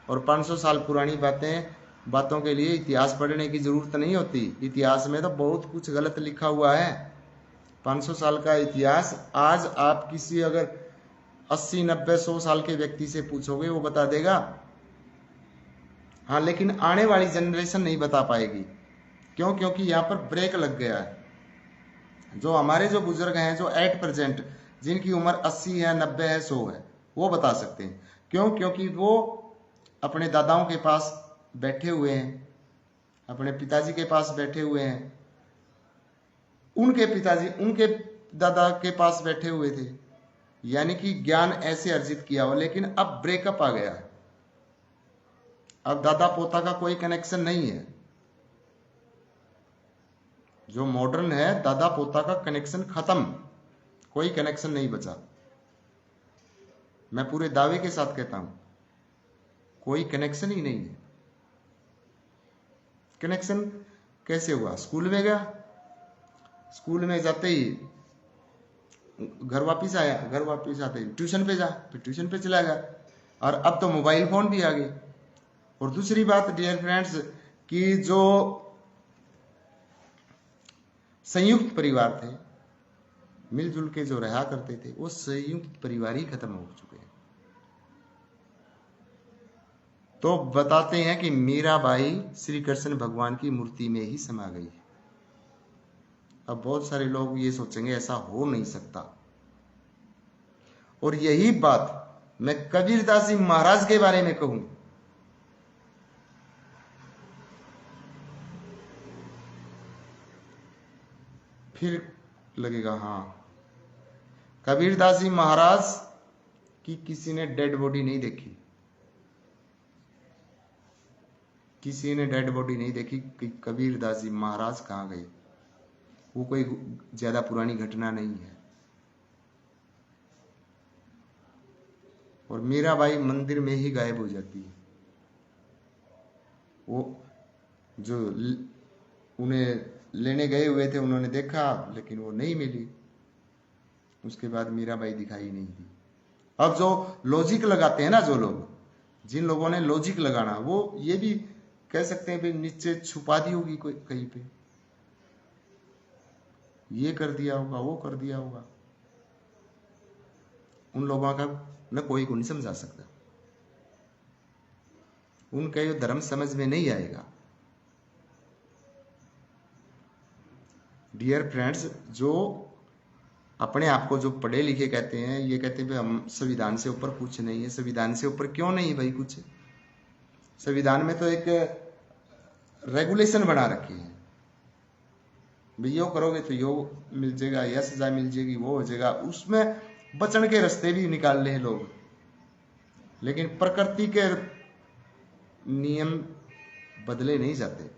और 500 साल पुरानी बातों के लिए इतिहास पढ़ने की जरूरत नहीं होती। इतिहास में तो बहुत कुछ गलत लिखा हुआ है। 500 साल का इतिहास आज आप किसी अगर 80, 90, 100 साल के व्यक्ति से पूछोगे, वो बता देगा। हाँ, लेकिन आने वाली जनरेशन नहीं बता पाएगी। क्यों? क्योंकि यहाँ पर ब्रेक लग गया है। जो हमारे जो बुजुर्ग हैं, जो एट प्रेजेंट जिनकी उम्र 80 है, 90 है, 100 है, वो बता सकते हैं। क्यों? क्योंकि वो अपने दादाओं के पास बैठे हुए हैं, अपने पिताजी के पास बैठे हुए हैं, उनके पिताजी उनके दादा के पास बैठे हुए थे, यानी कि ज्ञान ऐसे अर्जित किया हो। लेकिन अब ब्रेकअप आ गया है। अब दादा पोता का कोई कनेक्शन नहीं है। जो मॉडर्न है, दादा पोता का कनेक्शन खत्म, कोई कनेक्शन नहीं बचा। मैं पूरे दावे के साथ कहता हूं, कोई कनेक्शन ही नहीं है। कनेक्शन कैसे हुआ? स्कूल में गया, स्कूल में जाते ही घर वापिस आया, घर वापिस आते ही ट्यूशन पे जा, फिर ट्यूशन पे चला गया। और अब तो मोबाइल फोन भी आ गए। और दूसरी बात डियर फ्रेंड्स, कि जो संयुक्त परिवार थे, मिलजुल के जो रहा करते थे, वो संयुक्त परिवार ही खत्म हो चुके हैं। तो बताते हैं कि मीराबाई श्री कृष्ण भगवान की मूर्ति में ही समा गई। अब बहुत सारे लोग ये सोचेंगे ऐसा हो नहीं सकता। और यही बात मैं कबीरदास जी महाराज के बारे में कहूं, फिर लगेगा हाँ, कबीरदास जी महाराज की किसी ने डेड बॉडी नहीं देखी, किसी ने डेड बॉडी नहीं देखी कि कबीरदास जी महाराज कहां गए। वो कोई ज्यादा पुरानी घटना नहीं है। और मीराबाई मंदिर में ही गायब हो जाती है। वो जो उन्हें लेने गए हुए थे, उन्होंने देखा लेकिन वो नहीं मिली। उसके बाद मीराबाई दिखाई नहीं दी। अब जो लॉजिक लगाते हैं ना, जो लोग, जिन लोगों ने लॉजिक लगाना, वो ये भी कह सकते हैं भाई नीचे छुपा दी होगी कोई कहीं पे, ये कर दिया होगा, वो कर दिया होगा। उन लोगों का न कोई को नहीं समझा सकता। उनका ये धर्म समझ में नहीं आएगा। डियर फ्रेंड्स, जो अपने आप को जो पढ़े लिखे कहते हैं, ये कहते हैं भाई हम संविधान से ऊपर कुछ नहीं है। संविधान से ऊपर क्यों नहीं भाई कुछ? संविधान में तो एक रेगुलेशन बना रखी है, भाई यो करोगे तो यो मिल जाएगा, या सजा मिल जाएगी, वो हो जाएगा। उसमें बचने के रास्ते भी निकाल रहे हैं लोग। लेकिन प्रकृति के नियम बदले नहीं जाते।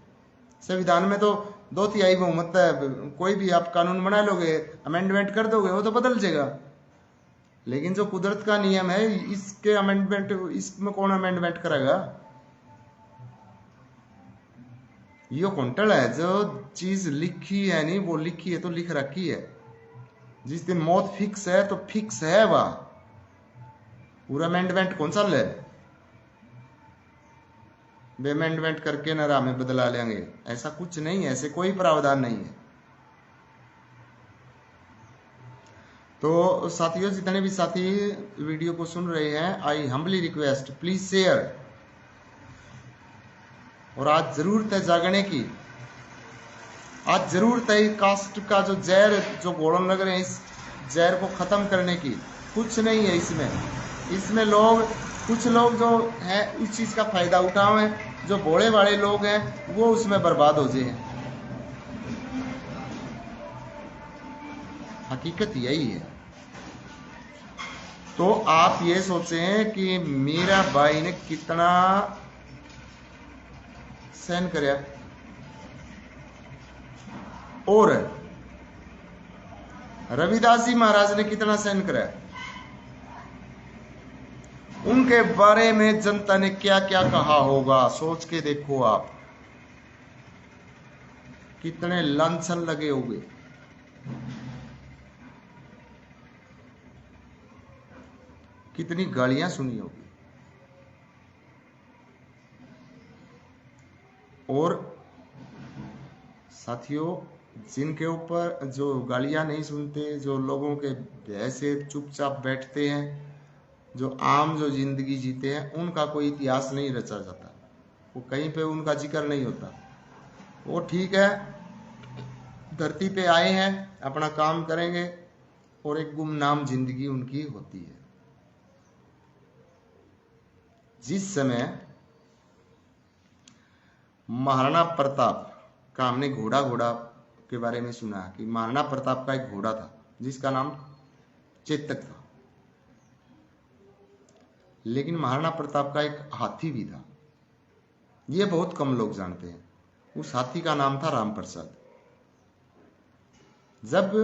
संविधान में तो 2/3 बहुमत है, कोई भी आप कानून बना लोगे, अमेंडमेंट कर दोगे, वो तो बदल जाएगा। लेकिन जो कुदरत का नियम है, इसके अमेंडमेंट, इसमें कौन अमेंडमेंट करेगा? यो कौंटल है, जो चीज लिखी है नहीं, वो लिखी है तो लिख रखी है। जिस दिन मौत फिक्स है तो फिक्स है वह, पूरा अमेंडमेंट कौन सा ले, अमेंडमेंट करके न राह में बदला लेंगे, ऐसा कुछ नहीं है, ऐसे कोई प्रावधान नहीं है। तो साथियों, जितने भी साथी वीडियो को सुन रहे हैं, I humbly request, please share. और आज जरूरत है जागने की, आज जरूरत है कास्ट का जो जहर, जो घोड़न लग रहे हैं, इस जहर को खत्म करने की। कुछ नहीं है इसमें लोग, कुछ लोग जो है इस चीज का फायदा उठावे, जो भोले वाले लोग हैं वो उसमें बर्बाद हो जाए। हकीकत यही है। तो आप ये सोचें कि मीरा बाई ने कितना सहन कराया, और रविदास जी महाराज ने कितना सहन कराया, उनके बारे में जनता ने क्या क्या कहा होगा, सोच के देखो आप, कितने लांछन लगे होंगे, कितनी गालियां सुनी होगी। और साथियों, जिनके ऊपर जो गालियां नहीं सुनते, जो लोगों के भय से चुपचाप बैठते हैं, जो आम जो जिंदगी जीते हैं, उनका कोई इतिहास नहीं रचा जाता, वो कहीं पे उनका जिक्र नहीं होता। वो ठीक है, धरती पे आए हैं, अपना काम करेंगे, और एक गुमनाम जिंदगी उनकी होती है। जिस समय महाराणा प्रताप का हमने घोड़ा के बारे में सुना कि महाराणा प्रताप का एक घोड़ा था जिसका नाम चेतक था, लेकिन महाराणा प्रताप का एक हाथी भी था, ये बहुत कम लोग जानते हैं। उस हाथी का नाम था राम प्रसाद। जब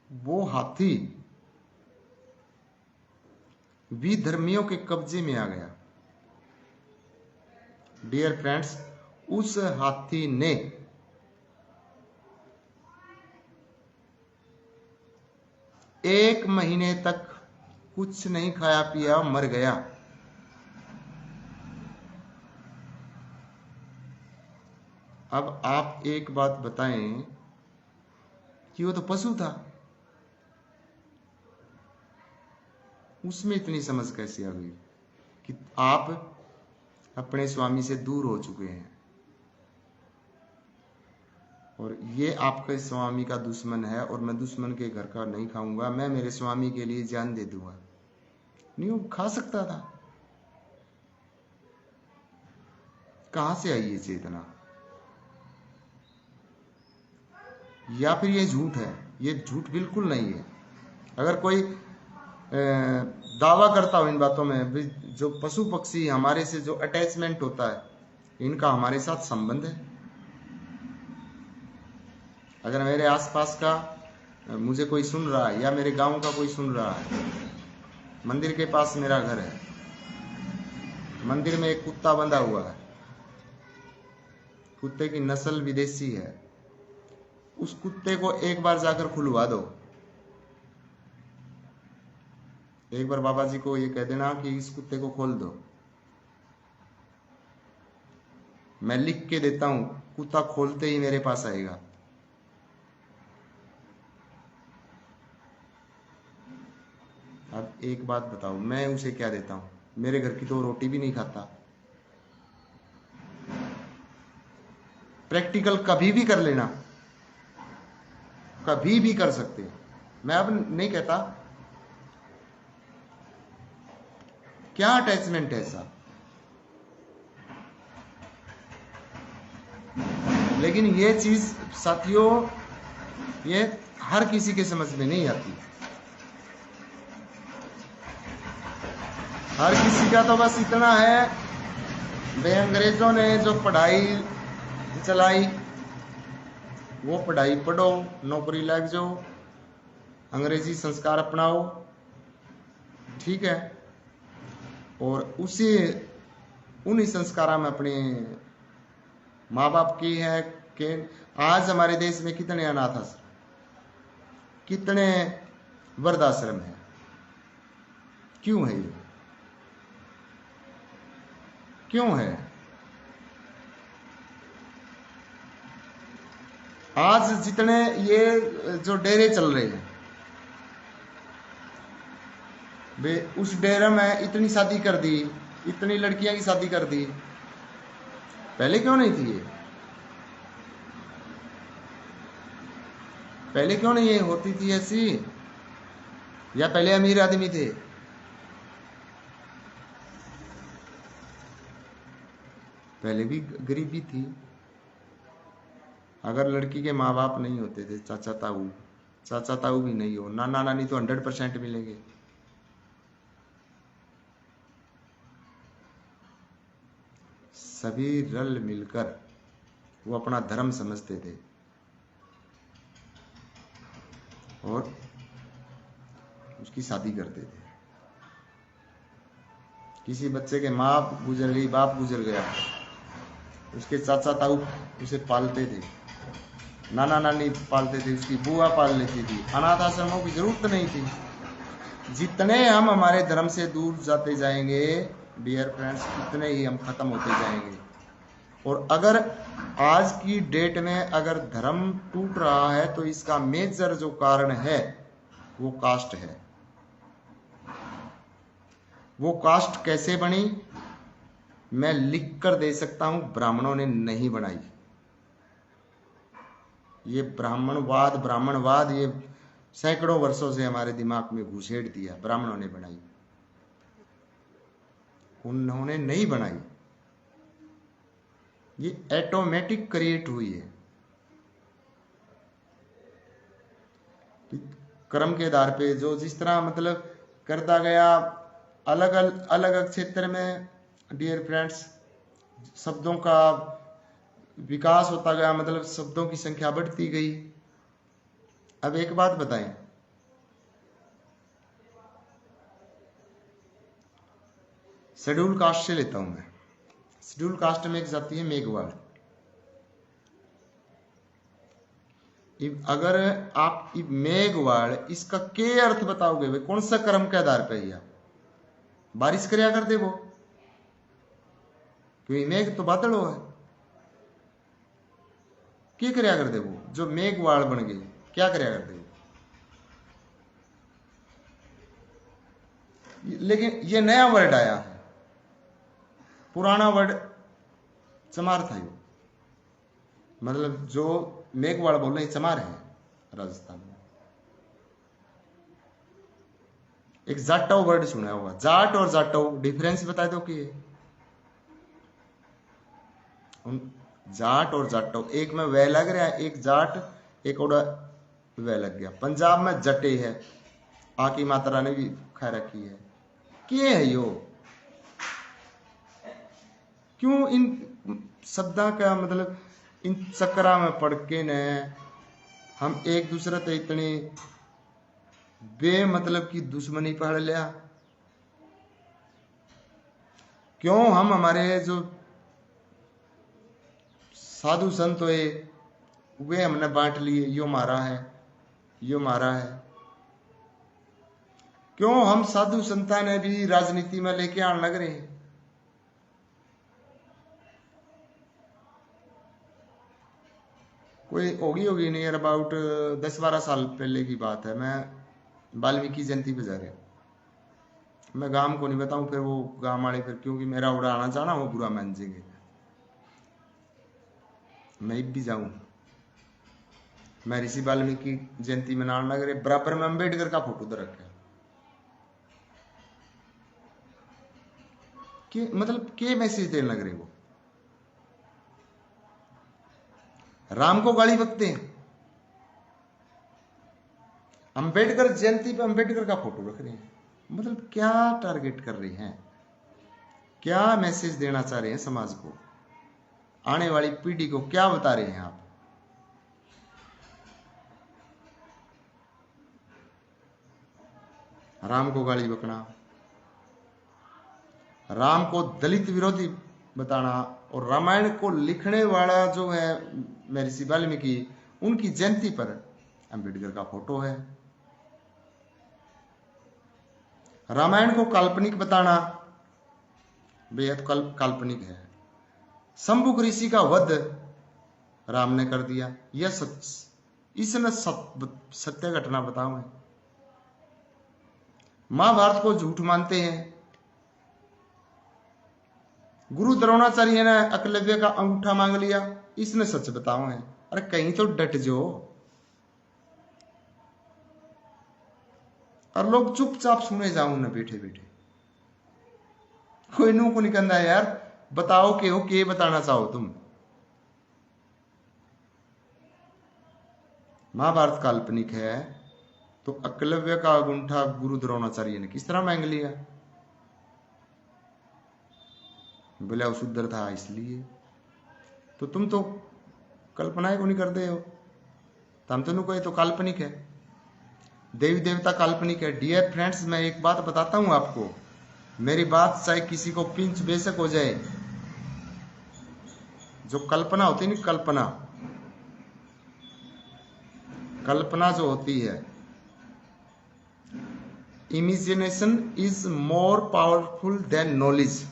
वो हाथी विधर्मियों के कब्जे में आ गया, डियर फ्रेंड्स, उस हाथी ने एक महीने तक कुछ नहीं खाया पिया, मर गया। अब आप एक बात बताएं कि वो तो पशु था, उसमें इतनी समझ कैसे आ गई कि आप अपने स्वामी से दूर हो चुके हैं और ये आपके स्वामी का दुश्मन है, और मैं दुश्मन के घर का नहीं खाऊंगा, मैं मेरे स्वामी के लिए जान दे दूंगा। नहीं, वो खा सकता था। कहां से आई ये चेतना? या फिर ये झूठ है? ये झूठ बिल्कुल नहीं है। अगर कोई दावा करता हो इन बातों में, जो पशु पक्षी हमारे से जो अटैचमेंट होता है, इनका हमारे साथ संबंध है। अगर मेरे आसपास का मुझे कोई सुन रहा है, या मेरे गांव का कोई सुन रहा है, मंदिर के पास मेरा घर है, मंदिर में एक कुत्ता बंधा हुआ है, कुत्ते की नस्ल विदेशी है, उस कुत्ते को एक बार जाकर खुलवा दो। एक बार बाबा जी को ये कह देना कि इस कुत्ते को खोल दो, मैं लिख के देता हूं, कुत्ता खोलते ही मेरे पास आएगा। अब एक बात बताओ, मैं उसे क्या देता हूं? मेरे घर की तो रोटी भी नहीं खाता। प्रैक्टिकल कभी भी कर लेना, कभी भी कर सकते हो। मैं अब नहीं कहता क्या अटैचमेंट है ऐसा, लेकिन ये चीज साथियों, ये हर किसी के समझ में नहीं आती। हर किसी का तो बस इतना है वे अंग्रेजों ने जो पढ़ाई चलाई वो पढ़ाई पढ़ो, नौकरी लग जाओ, अंग्रेजी संस्कार अपनाओ, ठीक है। और उसी उन्हीं संस्कारों में अपने माँ बाप की है कि आज हमारे देश में कितने अनाथ आश्रम, कितने वृद्धाश्रम है। क्यों है ये? क्यों है? आज जितने ये जो डेरे चल रहे हैं, वे उस डेरे में इतनी शादी कर दी, इतनी लड़कियां की शादी कर दी, पहले क्यों नहीं थी ये? पहले क्यों नहीं ये होती थी ऐसी? या पहले अमीर आदमी थे? पहले भी गरीबी थी। अगर लड़की के माँ बाप नहीं होते थे, चाचा ताऊ भी नहीं हो, नाना नानी तो 100% मिलेंगे। सभी रल मिलकर वो अपना धर्म समझते थे और उसकी शादी करते थे। किसी बच्चे के माँ गुजर गई, बाप गुजर गया, उसके चाचा ताऊ उसे पालते थे, नाना नानी पालते थे, उसकी बुआ पाल लेती थी, अनाथ आश्रमों की जरूरत नहीं थी। जितने हम हमारे धर्म से दूर जाते जाएंगे डियर फ्रेंड्स, उतने ही हम खत्म होते जाएंगे। और अगर आज की डेट में अगर धर्म टूट रहा है तो इसका मेजर जो कारण है वो कास्ट है। वो कास्ट कैसे बनी मैं लिख कर दे सकता हूं, ब्राह्मणों ने नहीं बनाई। ये ब्राह्मणवाद ये सैकड़ों वर्षों से हमारे दिमाग में घुसेड़ दिया, ब्राह्मणों ने बनाई, उन्होंने नहीं बनाई। ये ऑटोमेटिक क्रिएट हुई है कर्म के आधार पे, जो जिस तरह मतलब करता गया अलग अलग क्षेत्र में डियर फ्रेंड्स, शब्दों का विकास होता गया, मतलब शब्दों की संख्या बढ़ती गई। अब एक बात बताएं, शेड्यूल कास्ट से लेता हूं मैं। शेड्यूल कास्ट में एक जाति है मेघवाल। अगर आप मेघवाल इसका क्या अर्थ बताओगे, वे कौन सा कर्म के आधार पे है? बारिश करया कर दे वो, क्योंकि मेघ तो बादल हो है। क्या करया कर दे वो जो मेघवाल बन गए, क्या करया कर दे वो? लेकिन ये नया वर्ड आया है, पुराना वर्ड चमार था ये। मतलब जो मेघवाल बोल रहे चमार है राजस्थान में। एक जाटो वर्ड सुना होगा, जाट और जाटो डिफरेंस बता दो कि जाट और जाटो, एक में वह लग रहा है, एक जाट एक और वह लग गया। पंजाब में जटे है, आकी मात्रा ने भी खा रखी है। क्या है यो? क्यों इन शब्दा का मतलब इन चक्रा में पड़ के न हम एक दूसरे से इतनी बेमतलब की दुश्मनी पढ़ लिया? क्यों हम हमारे जो साधु संत हुए वे हमने बांट लिए, यो मारा है, यो मारा है। क्यों हम साधु संता ने भी राजनीति में लेके आने लग रहे हैं? कोई होगी नियर अबाउट 10-12 साल पहले की बात है। मैं वाल्मीकि जयंती पे जा रहे, मैं गांव को नहीं बताऊं, फिर वो गांव वाले फिर क्योंकि मेरा उड़ाना चाहना वो बुरा मान जाएंगे। मैं भी जाऊं, मैं ऋषि वाल्मीकि जयंती मनाने लग रहे, बराबर में अम्बेडकर का फोटो तो रखा है। कि मतलब के मैसेज देने लग रहे वो? राम को गाली बकते हैं, अंबेडकर जयंती पे अंबेडकर का फोटो रख रहे हैं। मतलब क्या टारगेट कर रहे हैं, क्या मैसेज देना चाह रहे हैं समाज को, आने वाली पीढ़ी को क्या बता रहे हैं आप? राम को गाली बकना, राम को दलित विरोधी बताना, और रामायण को लिखने वाला जो है महर्षि वाल्मीकि, उनकी जयंती पर अंबेडकर का फोटो है। रामायण को काल्पनिक बताना बेहद काल्पनिक है। शंभुक ऋषि का वध राम ने कर दिया, यह इसने सत्य घटना बताओ है। महाभारत को झूठ मानते हैं। गुरु द्रोणाचार्य ने एकलव्य का अंगूठा मांग लिया, इसने सच बताओ है। अरे कहीं तो डट जो। और लोग चुपचाप सुने जाओ न बैठे बैठे, कोई नू को नहीं कहना है यार, बताओ के हो के बताना चाहो तुम। महाभारत काल्पनिक है तो एकलव्य का अंगूठा गुरु द्रोणाचार्य ने किस तरह मांग लिया? बोले शुद्ध था इसलिए। तो तुम तो कल्पनाएं को नहीं करते हो, हम तो कहे तो काल्पनिक है। देवी देवता काल्पनिक है। डियर फ्रेंड्स, मैं एक बात बताता हूं आपको, मेरी बात चाहे किसी को पिंच बेशक हो जाए, जो कल्पना होती है ना, कल्पना जो होती है, imagination is more powerful than knowledge.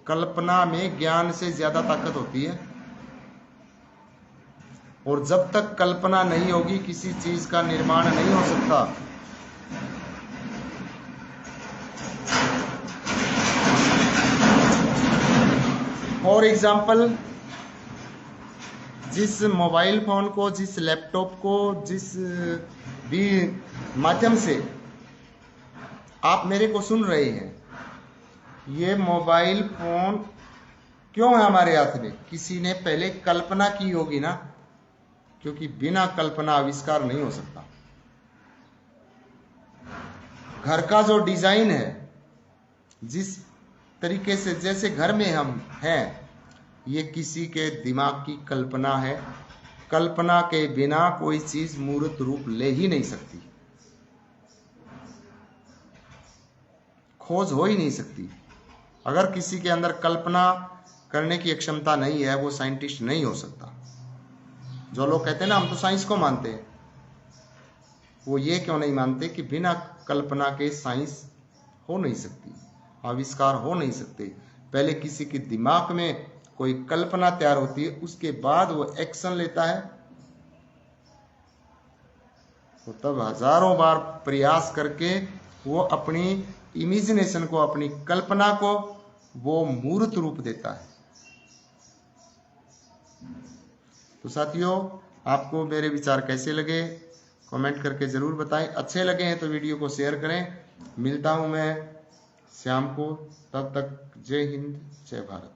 कल्पना में ज्ञान से ज्यादा ताकत होती है, और जब तक कल्पना नहीं होगी किसी चीज का निर्माण नहीं हो सकता। फॉर एग्जाम्पल, जिस मोबाइल फोन को, जिस लैपटॉप को, जिस भी माध्यम से आप मेरे को सुन रहे हैं, ये मोबाइल फोन क्यों है हमारे हाथ में? किसी ने पहले कल्पना की होगी ना, क्योंकि बिना कल्पना आविष्कार नहीं हो सकता। घर का जो डिजाइन है, जिस तरीके से जैसे घर में हम हैं, ये किसी के दिमाग की कल्पना है। कल्पना के बिना कोई चीज मूर्त रूप ले ही नहीं सकती, खोज हो ही नहीं सकती। अगर किसी के अंदर कल्पना करने की क्षमता नहीं है, वो साइंटिस्ट नहीं हो सकता। जो लोग कहते हैं ना हम तो साइंस को मानते हैं, वो ये क्यों नहीं मानते कि बिना कल्पना के साइंस हो नहीं सकती, आविष्कार हो नहीं सकते। पहले किसी के दिमाग में कोई कल्पना तैयार होती है, उसके बाद वो एक्शन लेता है, तो तब हजारों बार प्रयास करके वो अपनी इमेजिनेशन को, अपनी कल्पना को वो मूर्त रूप देता है। तो साथियों, आपको मेरे विचार कैसे लगे कमेंट करके जरूर बताएं। अच्छे लगे हैं तो वीडियो को शेयर करें। मिलता हूं मैं शाम को, तब तक जय हिंद, जय भारत।